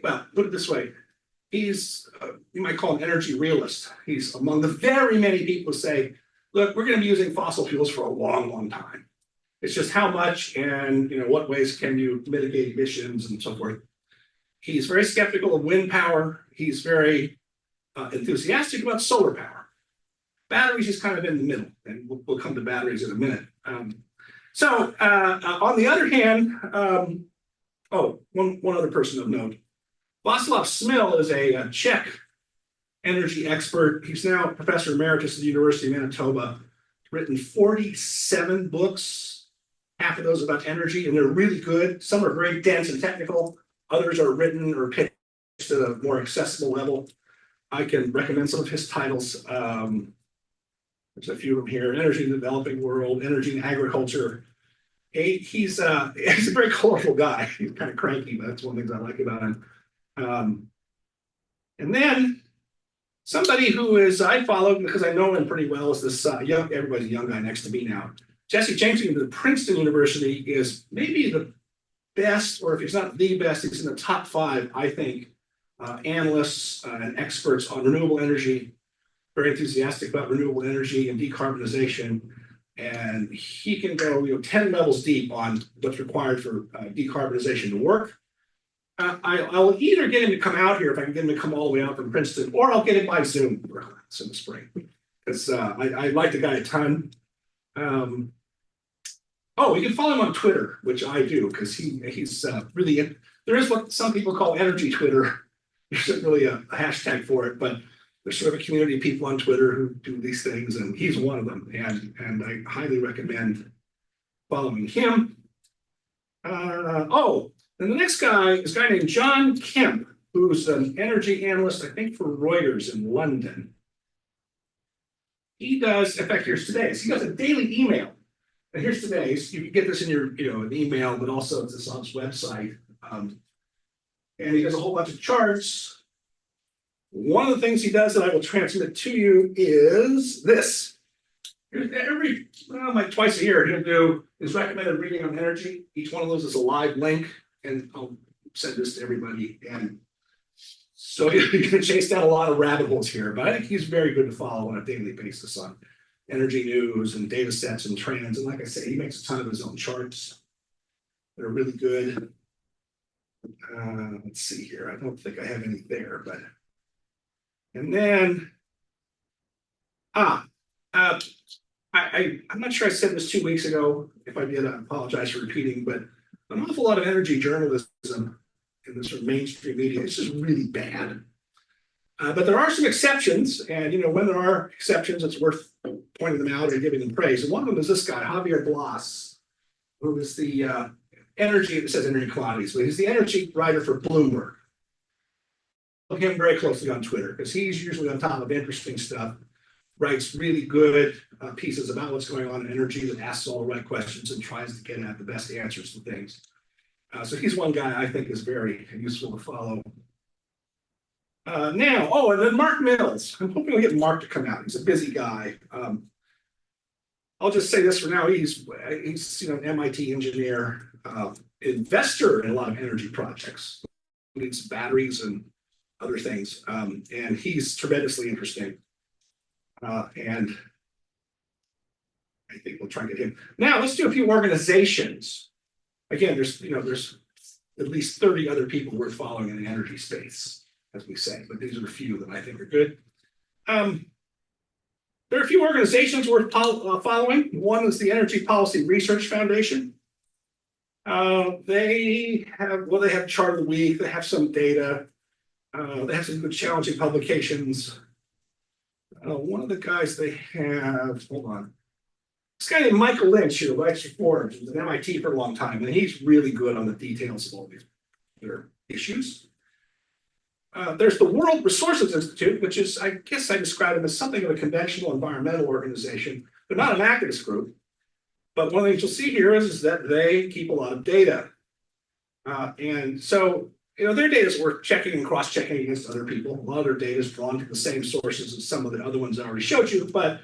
Speaker 1: well, put it this way. He's, you might call him energy realist. He's among the very many people who say, look, we're going to be using fossil fuels for a long, long time. It's just how much and what ways can you mitigate emissions and so forth. He's very skeptical of wind power. He's very enthusiastic about solar power. Batteries is kind of in the middle, and we'll come to batteries in a minute. So on the other hand, one other person of note, Václav Smil is a Czech energy expert. He's now professor emeritus at the University of Manitoba, written 47 books, half of those about energy, and they're really good. Some are very dense and technical. Others are written or pitched at a more accessible level. I can recommend some of his titles. There's a few of them here: Energy in the Developing World, Energy in Agriculture. He's a very colorful guy. He's kind of cranky, but that's one of the things I like about him. And then somebody who I follow because I know him pretty well is this everybody's a young guy next to me now. Jesse Jameson of Princeton University is maybe the best, or if he's not the best, he's in the top 5, I think, analysts and experts on renewable energy, very enthusiastic about renewable energy and decarbonization. And he can go 10 levels deep on what's required for decarbonization to work. I'll either get him to come out here if I can get him to come all the way out from Princeton, or I'll get him by Zoom for class in the spring. Because I like the guy a ton. You can follow him on Twitter, which I do, because he's really, there is what some people call energy Twitter. There's not really a hashtag for it, but there's sort of a community of people on Twitter who do these things, and he's one of them. And I highly recommend following him. And the next guy is a guy named John Kemp, who's an energy analyst, I think, for Reuters in London. He does, in fact, here's today's. He does a daily email. And here's today's. You can get this in your, an email, but also it's on his website. And he does a whole bunch of charts. One of the things he does that I will transmit to you is this. Like twice a year, he'll do his recommended reading on energy. Each one of those is a live link, and I'll send this to everybody. And so you can chase down a lot of rabbit holes here, but I think he's very good to follow on a daily basis on energy news and data sets and trends. And like I say, he makes a ton of his own charts that are really good. Let's see here. I don't think I have any there, but and then I'm not sure I said this 2 weeks ago. If I did, I apologize for repeating, but an awful lot of energy journalism in the sort of mainstream media is just really bad. But there are some exceptions, and when there are exceptions, it's worth pointing them out and giving them praise. And one of them is this guy, Javier Blas, who is the energy, it says energy commodities, but he's the energy writer for Bloomberg. Look him very closely on Twitter because he's usually on top of interesting stuff, writes really good pieces about what's going on in energy that asks all the right questions and tries to get at the best answers to things. So he's one guy I think is very useful to follow. And then Mark Mills. I'm hoping we'll get Mark to come out. He's a busy guy. I'll just say this for now. He's an MIT engineer, investor in a lot of energy projects, including batteries and other things. And he's tremendously interesting. And I think we'll try and get him. Now let's do a few organizations. Again, there's at least 30 other people worth following in the energy space, as we say, but these are a few that I think are good. There are a few organizations worth following. One is the Energy Policy Research Foundation. They have Chart of the Week. They have some data. They have some good challenging publications. One of the guys they have, hold on. This guy named Michael Lynch, who writes reports, was at MIT for a long time, and he's really good on the details of all these their issues. There's the World Resources Institute, which is, I guess I describe them as something of a conventional environmental organization. They're not an activist group, but one of the things you'll see here is that they keep a lot of data. And so, their data is worth checking and cross-checking against other people. A lot of their data is drawn from the same sources as some of the other ones I already showed you, but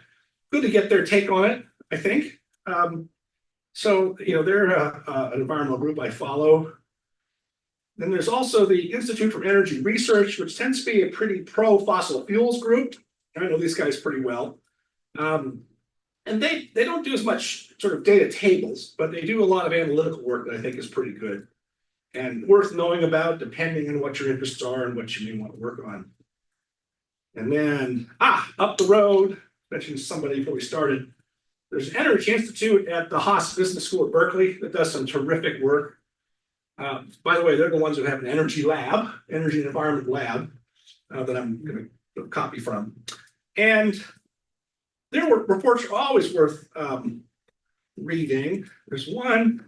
Speaker 1: good to get their take on it, I think. They're an environmental group I follow. Then there's also the Institute for Energy Research, which tends to be a pretty pro-fossil fuels group. I know these guys pretty well. And they don't do as much sort of data tables, but they do a lot of analytical work that I think is pretty good and worth knowing about depending on what your interests are and what you may want to work on. And then, up the road, mentioned somebody before we started, there's an Energy Institute at the Haas Business School at Berkeley that does some terrific work. By the way, they're the ones who have an energy lab, energy and environment lab, that I'm going to copy from. And their reports are always worth reading. There's one,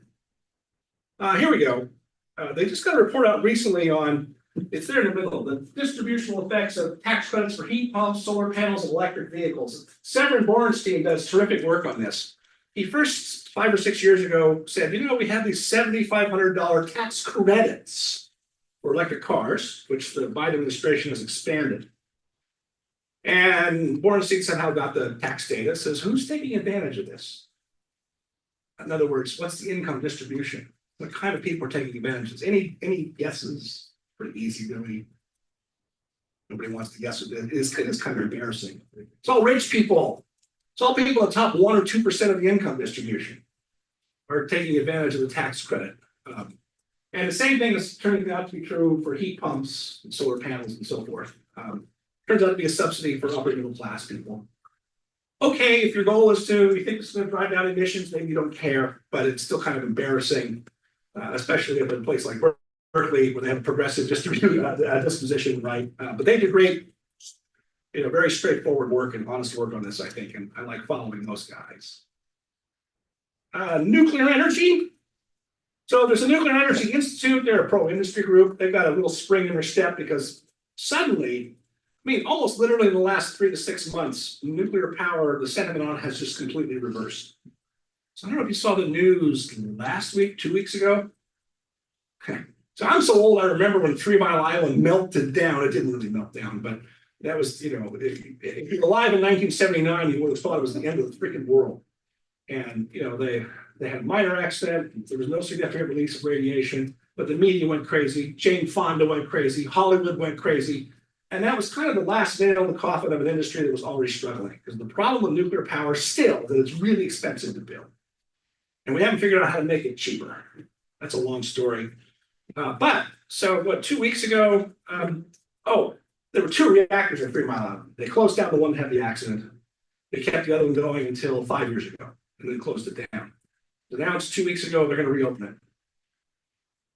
Speaker 1: here we go. They just got a report out recently on, it's there in the middle, the distributional effects of tax credits for heat pumps, solar panels, and electric vehicles. Severin Borenstein does terrific work on this. He first, 5 or 6 years ago, said, we have these $7,500 tax credits for electric cars, which the Biden administration has expanded. And Borenstein somehow got the tax data, says, who's taking advantage of this? In other words, what's the income distribution? What kind of people are taking advantage of this? Any guesses? Pretty easy, really. Nobody wants to guess it. It's kind of embarrassing. It's all rich people. It's all people at the top 1 or 2% of the income distribution are taking advantage of the tax credit. And the same thing is turning out to be true for heat pumps and solar panels and so forth. Turns out to be a subsidy for upper middle class people. Okay, if your goal is you think it's going to drive down emissions, maybe you don't care, but it's still kind of embarrassing, especially at a place like Berkeley, where they have a progressive disposition, right? But they do great, very straightforward work and honest work on this, I think, and I like following those guys. Nuclear energy. So there's a Nuclear Energy Institute. They're a pro-industry group. They've got a little spring in their step because suddenly, almost literally in the last 3 to 6 months, nuclear power, the sentiment on it has just completely reversed. So I don't know if you saw the news last week, 2 weeks ago. Okay. So I'm so old, I remember when 3 Mile Island melted down. It didn't really melt down, but that was, if you're alive in 1979, you would have thought it was the end of the freaking world. And, they had a minor accident. There was no significant release of radiation, but the media went crazy. Jane Fonda went crazy. Hollywood went crazy. And that was kind of the last nail in the coffin of an industry that was already struggling. Because the problem with nuclear power is still that it's really expensive to build. And we haven't figured out how to make it cheaper. That's a long story. So 2 weeks ago, there were 2 reactors at 3 Mile Island. They closed down the one that had the accident. They kept the other one going until 5 years ago, and then closed it down. So now it's 2 weeks ago, they're going to reopen it.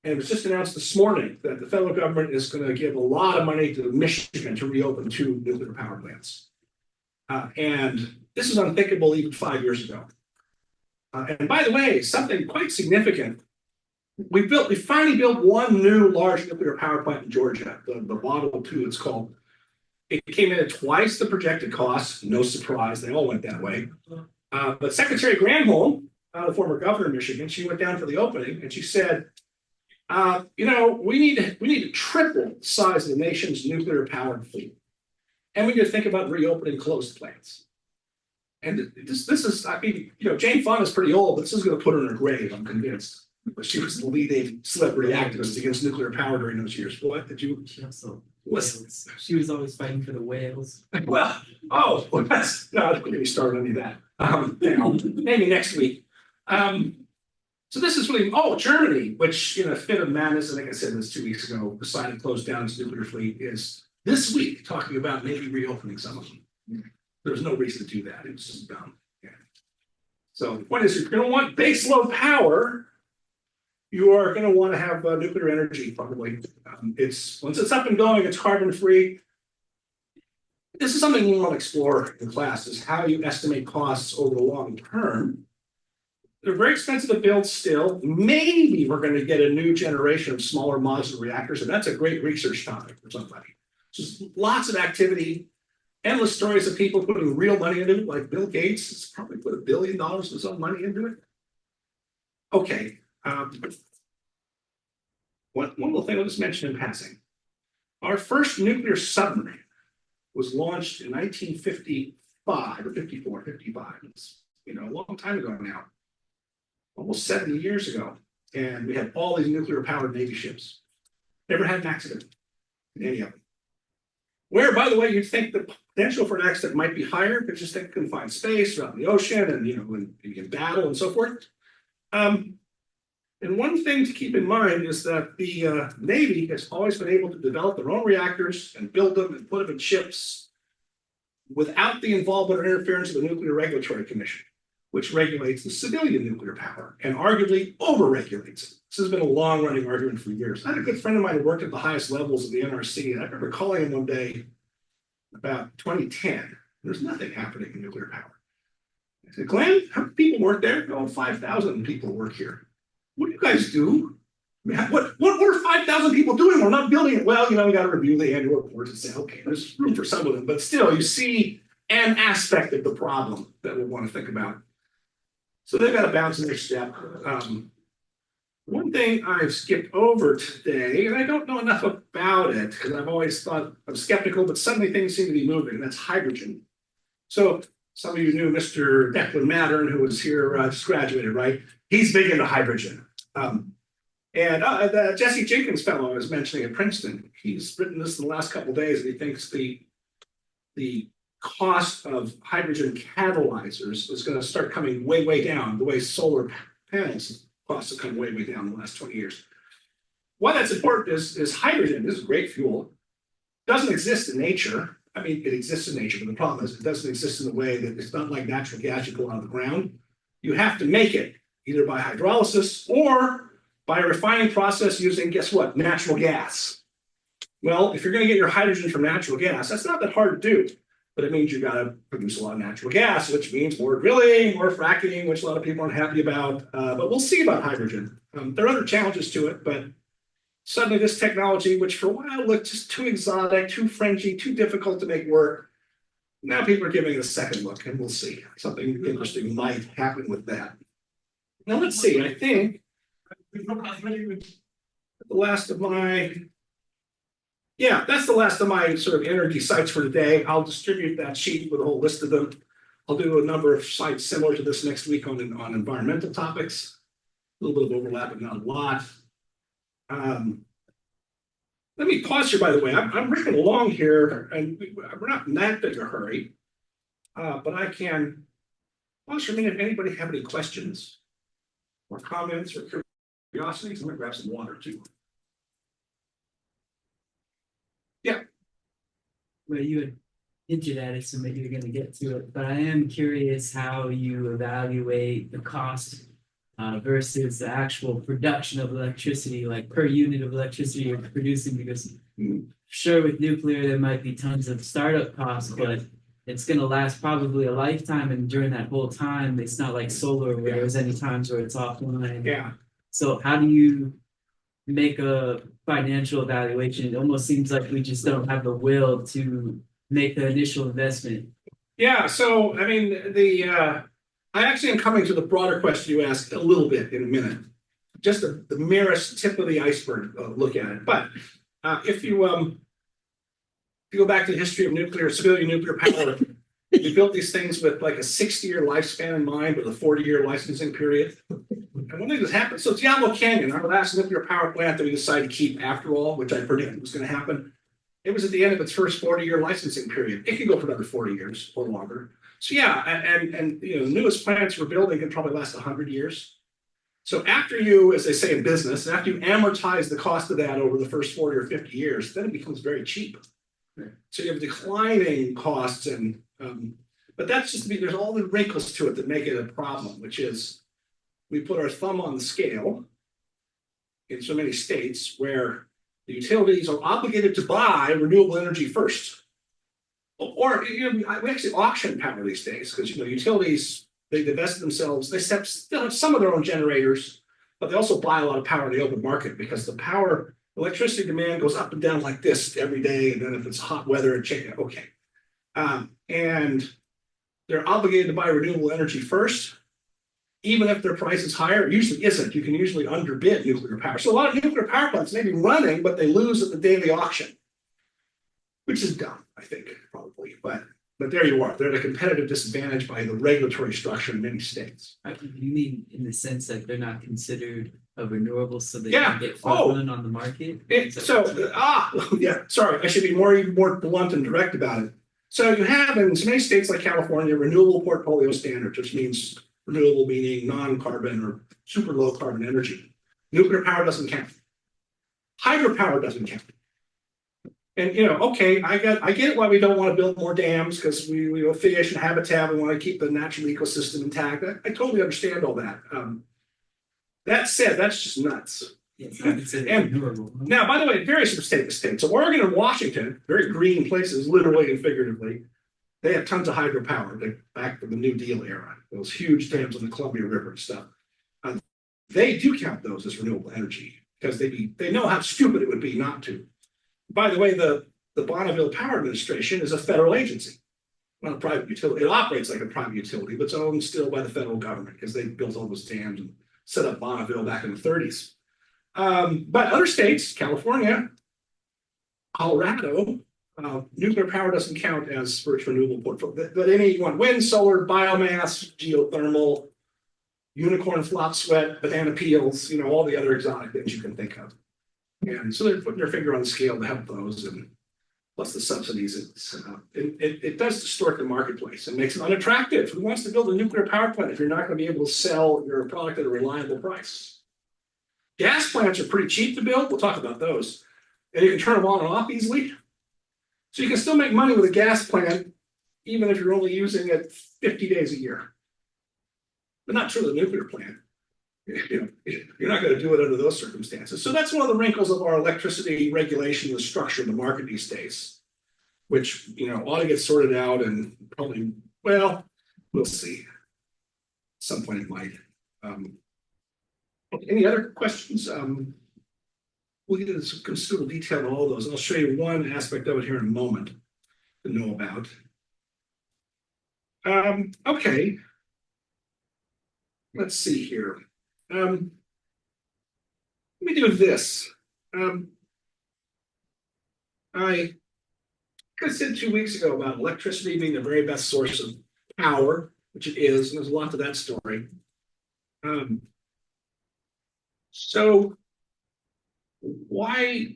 Speaker 1: And it was just announced this morning that the federal government is going to give a lot of money to Michigan to reopen 2 nuclear power plants. And this is unthinkable even 5 years ago. And by the way, something quite significant. We finally built one new large nuclear power plant in Georgia, the Model 2 it's called. It came in at twice the projected cost, no surprise, they all went that way. But Secretary Granholm, the former governor of Michigan, she went down for the opening and she said, we need to triple the size of the nation's nuclear powered fleet. And we need to think about reopening closed plants. And this is, Jane Fonda is pretty old, but this is going to put her in her grave, I'm convinced. But she was the leading celebrity activist against nuclear power during those years. What did you?
Speaker 3: She also
Speaker 1: What's-
Speaker 3: she was always fighting for the whales.
Speaker 1: Well, that's no, don't get me started on any of that. Maybe next week. So this is really Germany, which in a fit of madness, I think I said this 2 weeks ago, decided to close down its nuclear fleet, is this week talking about maybe reopening some of them. There's no reason to do that. It's just dumb. Yeah. So the point is, if you're going to want baseload power, you are going to want to have nuclear energy probably. Once it's up and going, it's carbon free. This is something we want to explore in class, is how you estimate costs over the long term. They're very expensive to build still. Maybe we're going to get a new generation of smaller modular reactors, and that's a great research topic for somebody. Just lots of activity, endless stories of people putting real money into it, like Bill Gates has probably put $1 billion of his own money into it. Okay. One little thing I'll just mention in passing. Our first nuclear submarine was launched in 1955 or 54, 55. It's a long time ago now. Almost 70 years ago. And we had all these nuclear powered Navy ships. Never had an accident in any of them. Where, by the way, you'd think the potential for an accident might be higher because just think confined space around the ocean and in battle and so forth. And one thing to keep in mind is that the Navy has always been able to develop their own reactors and build them and put them in ships without the involvement or interference of the Nuclear Regulatory Commission, which regulates the civilian nuclear power and arguably over-regulates it. This has been a long-running argument for years. I had a good friend of mine who worked at the highest levels of the NRC, and I remember calling him one day about 2010. There's nothing happening in nuclear power. I said, Glenn, how many people work there? Oh, 5,000 people work here. What do you guys do? What are 5,000 people doing? We're not building it. Well, we got to review the annual reports and say, okay, there's room for some of them, but still, you see an aspect of the problem that we'll want to think about. So they've got to bounce in their step. One thing I've skipped over today, and I don't know enough about it because I've always thought I'm skeptical, but suddenly things seem to be moving, and that's hydrogen. So some of you knew Mr. Declan Mattern, who was here, just graduated, right? He's big into hydrogen. The Jesse Jenkins fellow I was mentioning at Princeton, he's written this in the last couple of days, and he thinks the cost of hydrogen catalyzers is going to start coming way, way down, the way solar panels costs have come way, way down in the last 20 years. Why that's important is hydrogen is a great fuel. Doesn't exist in nature. I mean, it exists in nature, but the problem is it doesn't exist in the way that it's not like natural gas you pull out of the ground. You have to make it either by hydrolysis or by a refining process using, guess what, natural gas. Well, if you're going to get your hydrogen from natural gas, that's not that hard to do, but it means you got to produce a lot of natural gas, which means more drilling, more fracking, which a lot of people aren't happy about. But we'll see about hydrogen. There are other challenges to it, but suddenly this technology, which for a while looked just too exotic, too fringy, too difficult to make work, now people are giving it a second look, and we'll see. Something interesting might happen with that. Now let's see, I think the last of my, that's the last of my sort of energy sites for today. I'll distribute that sheet with a whole list of them. I'll do a number of sites similar to this next week on environmental topics. A little bit of overlap, but not a lot. Let me pause here, by the way. I'm ripping along here, and we're not in that big a hurry, but I can pause for a minute if anybody have any questions or comments or curiosities. I'm going to grab some water too.
Speaker 3: Well, you had hinted at it, so maybe you're going to get to it, but I am curious how you evaluate the cost versus the actual production of electricity, like per unit of electricity you're producing, because sure, with nuclear, there might be tons of startup costs, but it's gonna last probably a lifetime, and during that whole time, it's not like solar where there's any times where it's offline.
Speaker 1: Yeah.
Speaker 3: So how do you make a financial evaluation? It almost seems like we just don't have the will to make the initial investment.
Speaker 1: Yeah, so I mean, I actually am coming to the broader question you asked a little bit in a minute. Just the merest tip of the iceberg look at it. But if you go back to the history of nuclear, civilian nuclear power, we built these things with like a 60-year lifespan in mind with a 40-year licensing period. And one thing that's happened, so Diablo Canyon, our last nuclear power plant that we decided to keep after all, which I predicted was going to happen, it was at the end of its first 40-year licensing period. It could go for another 40 years or longer. So yeah, and you know, the newest plants we're building can probably last 100 years. So after you, as they say in business, after you amortize the cost of that over the first 40 or 50 years, then it becomes very cheap. So you have declining costs, and but that's just there's all the wrinkles to it that make it a problem, which is we put our thumb on the scale in so many states where the utilities are obligated to buy renewable energy first. Or you know, we actually auction power these days because you know utilities they divest themselves. They still have some of their own generators, but they also buy a lot of power in the open market because the electricity demand goes up and down like this every day. And then if it's hot weather, it changes. Okay, and they're obligated to buy renewable energy first, even if their price is higher. It usually isn't. You can usually underbid nuclear power. So a lot of nuclear power plants may be running, but they lose at the day of the auction, which is dumb, I think, probably. But there you are. They're at a competitive disadvantage by the regulatory structure in many states.
Speaker 3: You mean in the sense that they're not considered a renewable, so they
Speaker 1: Yeah.
Speaker 3: can get front run on the market?
Speaker 1: Yeah, sorry, I should be even more blunt and direct about it. So you have in many states like California, renewable portfolio standards, which means renewable meaning non-carbon or super low carbon energy. Nuclear power doesn't count. Hydropower doesn't count. And you know, okay, I get it why we don't want to build more dams because we fish and habitat, we want to keep the natural ecosystem intact. I totally understand all that. That said, that's just nuts.
Speaker 3: It's not considered
Speaker 1: And
Speaker 3: renewable.
Speaker 1: now, by the way, it varies from state to state. So Oregon and Washington, very green places, literally and figuratively, they have tons of hydropower back from the New Deal era. Those huge dams on the Columbia River and stuff. They do count those as renewable energy because they know how stupid it would be not to. By the way, the Bonneville Power Administration is a federal agency, not a private utility. It operates like a private utility, but it's owned still by the federal government because they built all those dams and set up Bonneville back in the 30s. But other states, California, Colorado, nuclear power doesn't count as for its renewable portfolio. But any one, wind, solar, biomass, geothermal, unicorn flop sweat, banana peels, you know, all the other exotic things you can think of. And so they're putting their finger on the scale to help those, and plus the subsidies. It does distort the marketplace and makes it unattractive. Who wants to build a nuclear power plant if you're not going to be able to sell your product at a reliable price? Gas plants are pretty cheap to build. We'll talk about those. And you can turn them on and off easily. So you can still make money with a gas plant, even if you're only using it 50 days a year. But not true of the nuclear plant. You know, you're not going to do it under those circumstances. So that's one of the wrinkles of our electricity regulation, the structure of the market these days, which, you know, ought to get sorted out and probably, well, we'll see. At some point it might. Any other questions? We'll get into some considerable detail on all those. I'll show you one aspect of it here in a moment to know about. Okay. Let's see here. Let me do this. I said 2 weeks ago about electricity being the very best source of power, which it is, and there's a lot to that story. So why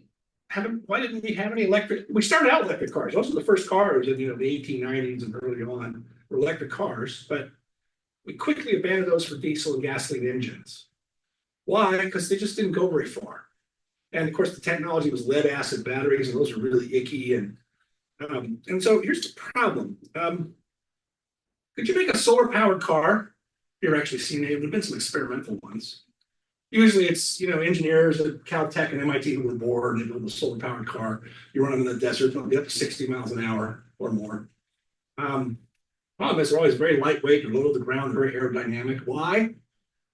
Speaker 1: didn't we have any electric? We started out with electric cars. Those were the first cars in the 1890s and early on were electric cars, but we quickly abandoned those for diesel and gasoline engines. Why? Because they just didn't go very far. And of course, the technology was lead acid batteries, and those are really icky. And so here's the problem. Could you make a solar powered car you're actually seeing it. There have been some experimental ones. Usually it's, engineers at Caltech and MIT who were bored and they build a solar powered car. You run them in the desert, they'll be up to 60 miles an hour or more. Problem is they're always very lightweight and low to the ground, very aerodynamic. Why?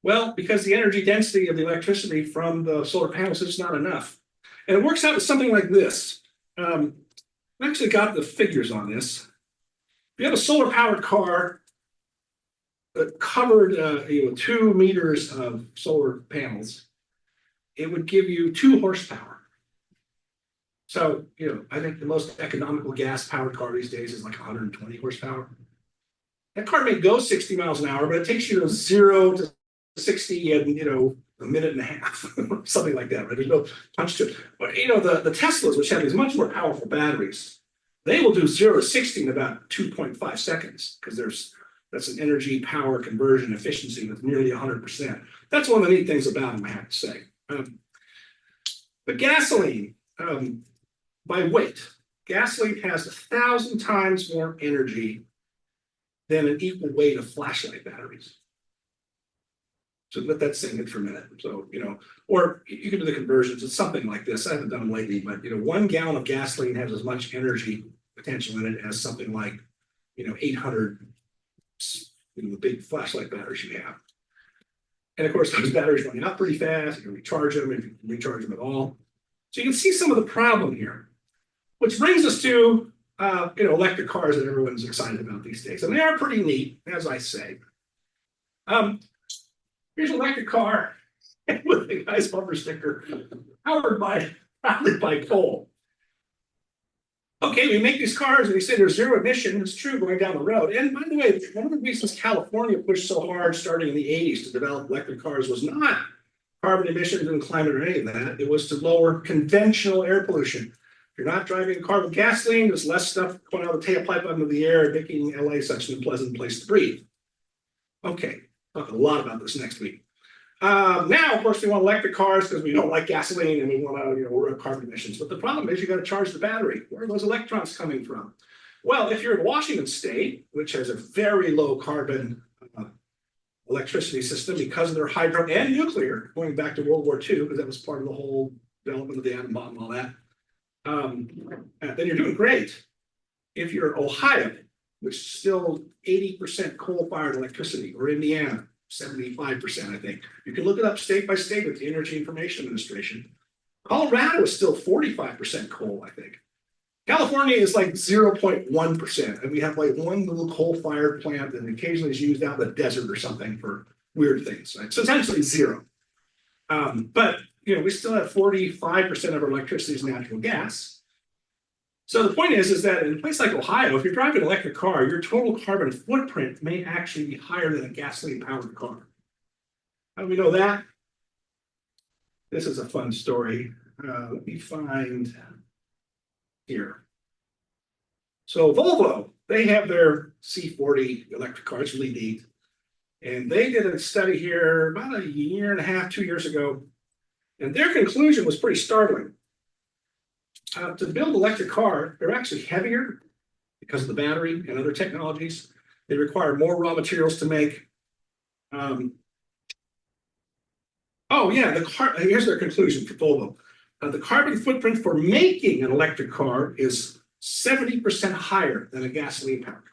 Speaker 1: Well, because the energy density of the electricity from the solar panels is not enough. And it works out with something like this. I actually got the figures on this. If you have a solar powered car that covered 2 meters of solar panels, it would give you 2 horsepower. So, I think the most economical gas powered car these days is like 120 horsepower. That car may go 60 miles an hour, but it takes you 0 to 60 in, a minute and a half, something like that, right? There's no punch to it. But, the Teslas, which have these much more powerful batteries, they will do 0 to 60 in about 2.5 seconds because that's an energy power conversion efficiency with nearly 100%. That's one of the neat things about them, I have to say. But gasoline, by weight, gasoline has 1,000 times more energy than an equal weight of flashlight batteries. So let that sink in for a minute. So, or you can do the conversions. It's something like this. I haven't done them lately, but 1 gallon of gasoline has as much energy potential in it as something like, 800, the big flashlight batteries you have. And of course, those batteries run out pretty fast. You can recharge them if you can recharge them at all. So you can see some of the problem here, which brings us to electric cars that everyone's excited about these days. And they are pretty neat, as I say. Here's an electric car with a nice bumper sticker, powered probably by coal. Okay, we make these cars and we say there's 0 emission. It's true going down the road. And by the way, one of the reasons California pushed so hard starting in the 80s to develop electric cars was not carbon emissions and climate or any of that. It was to lower conventional air pollution. If you're not driving a car with gasoline, there's less stuff going out of the tailpipe into the air, making LA such an unpleasant place to breathe. Okay, talk a lot about this next week. Now, of course, we want electric cars because we don't like gasoline and we want to, work carbon emissions. But the problem is you got to charge the battery. Where are those electrons coming from? Well, if you're in Washington State, which has a very low carbon electricity system because of their hydro and nuclear, going back to World War II, because that was part of the whole development of the atom bomb and all that, then you're doing great. If you're Ohio, which is still 80% coal-fired electricity, or Indiana, 75%, I think. You can look it up state by state with the Energy Information Administration. Colorado is still 45% coal, I think. California is like 0.1%, and we have like one little coal-fired plant that occasionally is used out in the desert or something for weird things, right? So essentially 0. But we still have 45% of our electricity is natural gas. So the point is that in a place like Ohio, if you're driving an electric car, your total carbon footprint may actually be higher than a gasoline-powered car. How do we know that? This is a fun story. Let me find here. So Volvo, they have their C40 electric car. It's really neat. And they did a study here about 1.5 years, 2 years ago. And their conclusion was pretty startling. To build an electric car, they're actually heavier because of the battery and other technologies. They require more raw materials to make. Here's their conclusion for Volvo. The carbon footprint for making an electric car is 70% higher than a gasoline-powered car.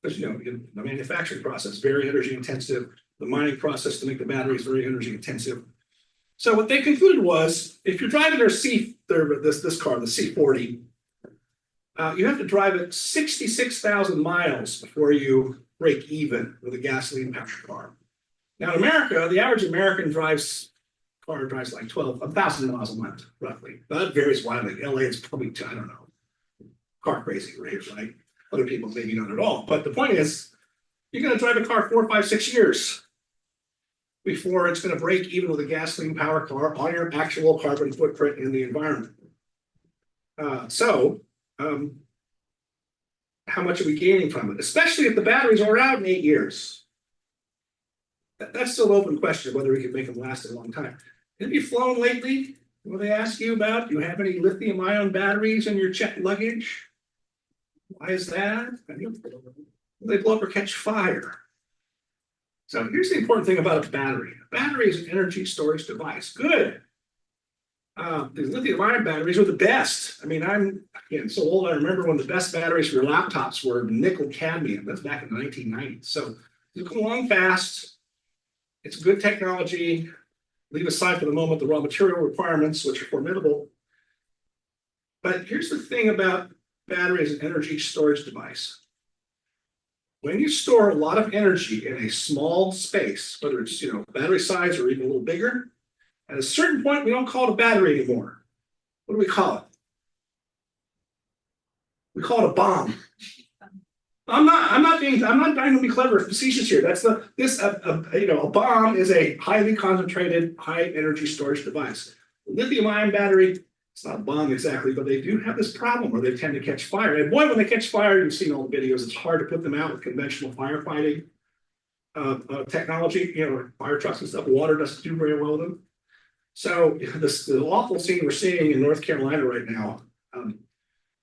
Speaker 1: Because, the manufacturing process, very energy intensive. The mining process to make the battery is very energy intensive. So what they concluded was, if you're driving this car, the C40, you have to drive it 66,000 miles before you break even with a gasoline-powered car. Now in America, the average American car drives like 1,000 miles a month, roughly. That varies widely. LA is probably, I don't know, car crazy right here, right? Other people maybe not at all. But the point is, you're going to drive a car 4, 5, 6 years before it's going to break even with a gasoline powered car on your actual carbon footprint in the environment. How much are we gaining from it? Especially if the batteries are out in 8 years. That's still an open question whether we can make them last a long time. Have you flown lately? Will they ask you about, do you have any lithium-ion batteries in your checked luggage? Why is that? Will they blow up or catch fire? So here's the important thing about a battery. A battery is an energy storage device. Good. These lithium-ion batteries are the best. I mean, I'm again so old. I remember when the best batteries for your laptops were nickel cadmium. That's back in the 1990s. So you come along fast. It's good technology. Leave aside for the moment the raw material requirements, which are formidable. But here's the thing about battery as an energy storage device. When you store a lot of energy in a small space, whether it's battery size or even a little bigger, at a certain point we don't call it a battery anymore. What do we call it? We call it a bomb. I'm not trying to be clever or facetious here. That's a bomb is a highly concentrated, high energy storage device. The lithium-ion battery, it's not a bomb exactly, but they do have this problem where they tend to catch fire. And boy, when they catch fire, you've seen all the videos. It's hard to put them out with conventional firefighting technology. Fire trucks and stuff. Water doesn't do very well with them. So the awful scene we're seeing in North Carolina right now.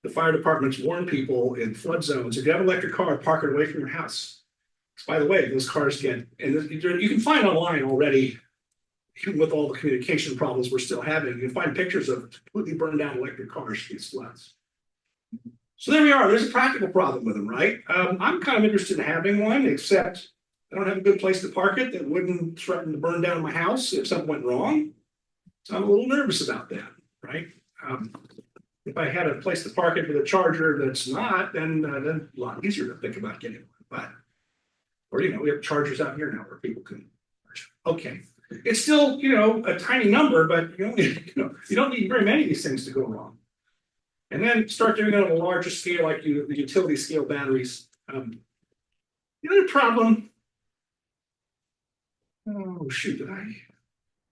Speaker 1: The fire departments warn people in flood zones, if you have an electric car, park it away from your house. By the way, those cars and you can find online already, even with all the communication problems we're still having, you can find pictures of completely burned down electric cars these floods. So there we are. There's a practical problem with them, right? I'm kind of interested in having one, except I don't have a good place to park it that wouldn't threaten to burn down my house if something went wrong. So I'm a little nervous about that, right? If I had a place to park it with a charger that's not, then a lot easier to think about getting one. Or we have chargers out here now where people can charge. Okay, it's still a tiny number, but you don't need very many of these things to go wrong. And then start doing it on a larger scale, like the utility scale batteries. The other problem. Oh shoot!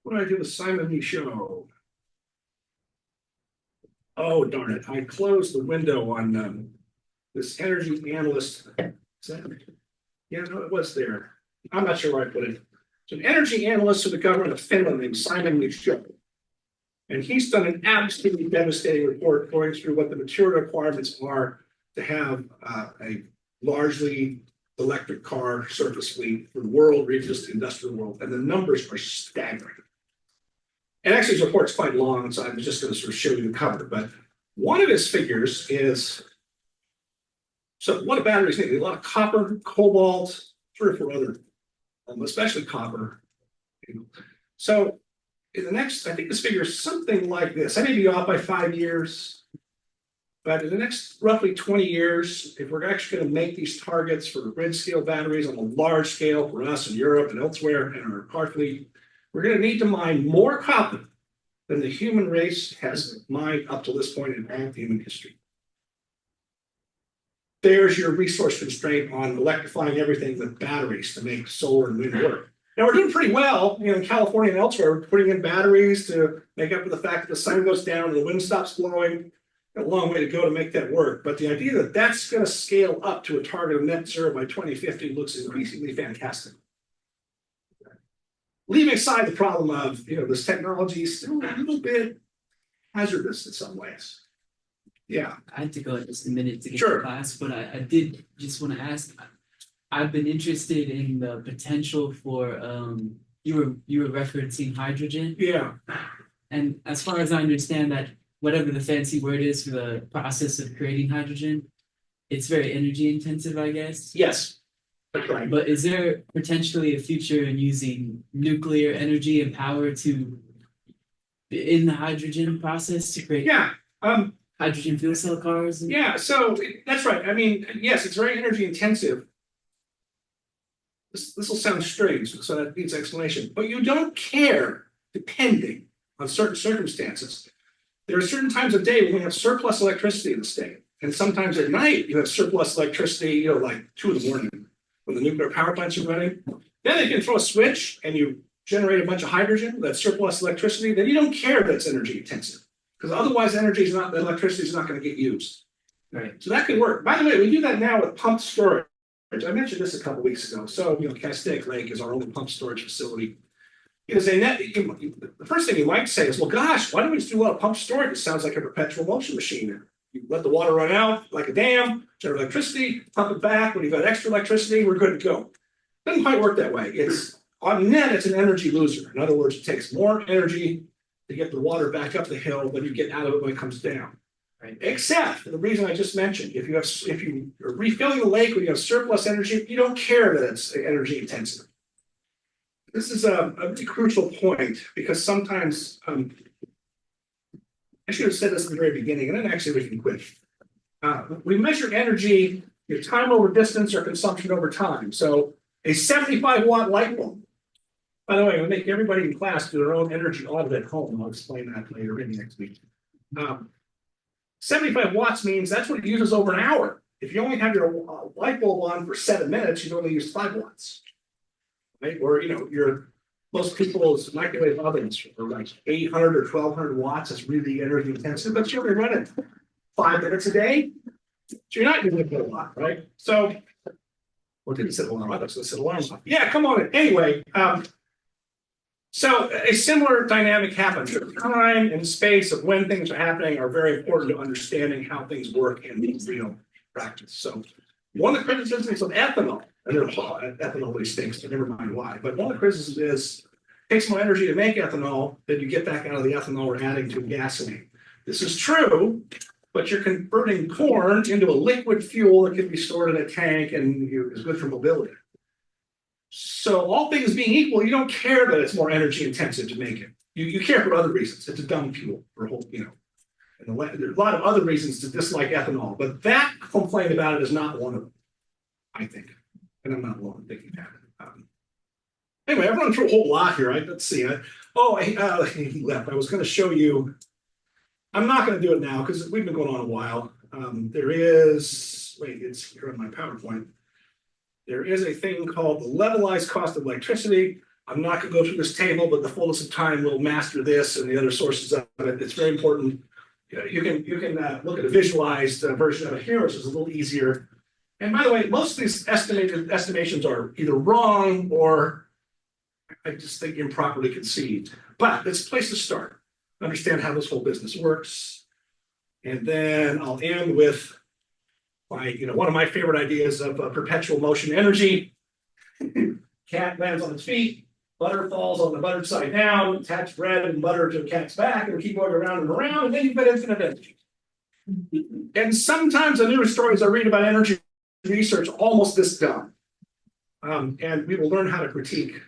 Speaker 1: What did I do with Simon Michaud? Oh, darn it. I closed the window on this energy analyst. Yeah, no, it was there. I'm not sure where I put it. It's an energy analyst for the government of Finland named Simon Michaud. And he's done an absolutely devastating report going through what the material requirements are to have a largely electric car surface fleet for the world, or even just the industrial world. And the numbers are staggering. And actually, his report's quite long, so I'm just going to sort of show you the cover. But one of his figures is, so what do batteries need? A lot of copper, cobalt, 3 or 4 other, especially copper. So in the next, I think this figure is something like this. I may be off by 5 years, but in the next roughly 20 years, if we're actually going to make these targets for grid scale batteries on a large scale for us in Europe and elsewhere in our car fleet, we're going to need to mine more copper than the human race has mined up to this point in all of human history. There's your resource constraint on electrifying everything with batteries to make solar and wind work. Now we're doing pretty well, in California and elsewhere. We're putting in batteries to make up for the fact that the sun goes down and the wind stops blowing. A long way to go to make that work. But the idea that that's going to scale up to a target of net zero by 2050 looks increasingly fantastic. Leaving aside the problem of, this technology is still a little bit hazardous in some ways. Yeah.
Speaker 3: I had to go just a minute to get
Speaker 1: Sure.
Speaker 3: to class, but I did just want to ask. I've been interested in the potential for you were referencing hydrogen,
Speaker 1: Yeah.
Speaker 3: and as far as I understand that, whatever the fancy word is for the process of creating hydrogen, it's very energy intensive, I guess.
Speaker 1: Yes. That's right.
Speaker 3: But is there potentially a future in using nuclear energy and power in the hydrogen process to create
Speaker 1: Yeah.
Speaker 3: hydrogen fuel cell cars?
Speaker 1: Yeah. So that's right. I mean, yes, it's very energy intensive. This will sound strange, so that needs explanation. But you don't care, depending on certain circumstances. There are certain times of day when we have surplus electricity in the state. And sometimes at night, you have surplus electricity, like 2 in the morning when the nuclear power plants are running. Then they can throw a switch and you generate a bunch of hydrogen, that surplus electricity. Then you don't care that it's energy intensive. Because otherwise the electricity is not going to get used.
Speaker 3: Right.
Speaker 1: So that can work. By the way, we do that now with pumped storage. I mentioned this a couple weeks ago. So, Castaic Lake is our only pumped storage facility. The first thing you might say is, well, gosh, why don't we just do a lot of pumped storage? It sounds like a perpetual motion machine. You let the water run out like a dam, generate electricity, pump it back. When you've got extra electricity, we're good to go. Doesn't quite work that way. It's on net, it's an energy loser. In other words, it takes more energy to get the water back up the hill than you get out of it when it comes down.
Speaker 3: Right.
Speaker 1: Except for the reason I just mentioned, if you are refilling the lake when you have surplus energy, you don't care that it's energy intensive. This is a really crucial point because sometimes I should have said this in the very beginning, and then actually we can quit. We measure energy, your time over distance or consumption over time. So a 75-watt light bulb. By the way, we make everybody in class do their own energy audit at home. I'll explain that later, maybe next week. 75 watts means that's what it uses over an hour. If you only have your light bulb on for 7 minutes, you only use 5 watts. Right? Or most people's microwave ovens are like 800 or 1200 watts. It's really energy intensive, but you're only running 5 minutes a day. So you're not using it a lot, right? So, what did it set alarm? I thought it said alarm off. Yeah, come on. Anyway, so a similar dynamic happens. Time and space of when things are happening are very important to understanding how things work in real practice. So one of the criticisms of ethanol, and ethanol really stinks, so never mind why, but one of the criticisms is it takes more energy to make ethanol than you get back out of the ethanol we're adding to gasoline. This is true, but you're converting corn into a liquid fuel that can be stored in a tank and is good for mobility. So all things being equal, you don't care that it's more energy intensive to make it. You care for other reasons. It's a dumb fuel for a whole, and there's a lot of other reasons to dislike ethanol, but that complaint about it is not one of them, I think. And I'm not alone thinking that. Anyway, I've run through a whole lot here. Let's see. He left. I was going to show you. I'm not going to do it now because we've been going on a while. It's here on my PowerPoint. There is a thing called the levelized cost of electricity. I'm not going to go through this table, but the fullness of time will master this and the other sources of it. It's very important. You can look at a visualized version of it here, which is a little easier. And by the way, most of these estimations are either wrong or I just think improperly conceived. But it's a place to start. Understand how this whole business works. And then I'll end with one of my favorite ideas of perpetual motion energy. Cat lands on its feet, butter falls on the buttered side down, attach bread and butter to the cat's back, and keep going around and around, and then you've got infinite energy. And sometimes the news stories I read about energy research almost this dumb. And we will learn how to critique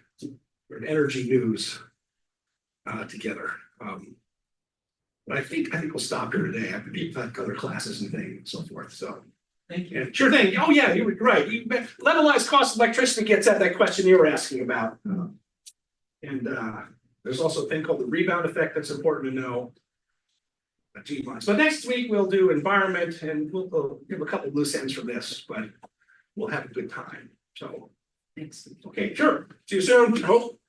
Speaker 1: energy news together. But I think we'll stop here today. I have people have other classes and things and so forth. So.
Speaker 3: Thank you.
Speaker 1: Yeah, sure thing. Oh yeah, you were right. Levelized cost of electricity gets at that question you were asking about. And there's also a thing called the rebound effect that's important to know. So next week we'll do environment and we'll give a couple of loose ends from this, but we'll have a good time. So
Speaker 3: Thanks.
Speaker 1: okay, sure. See you soon. Hope.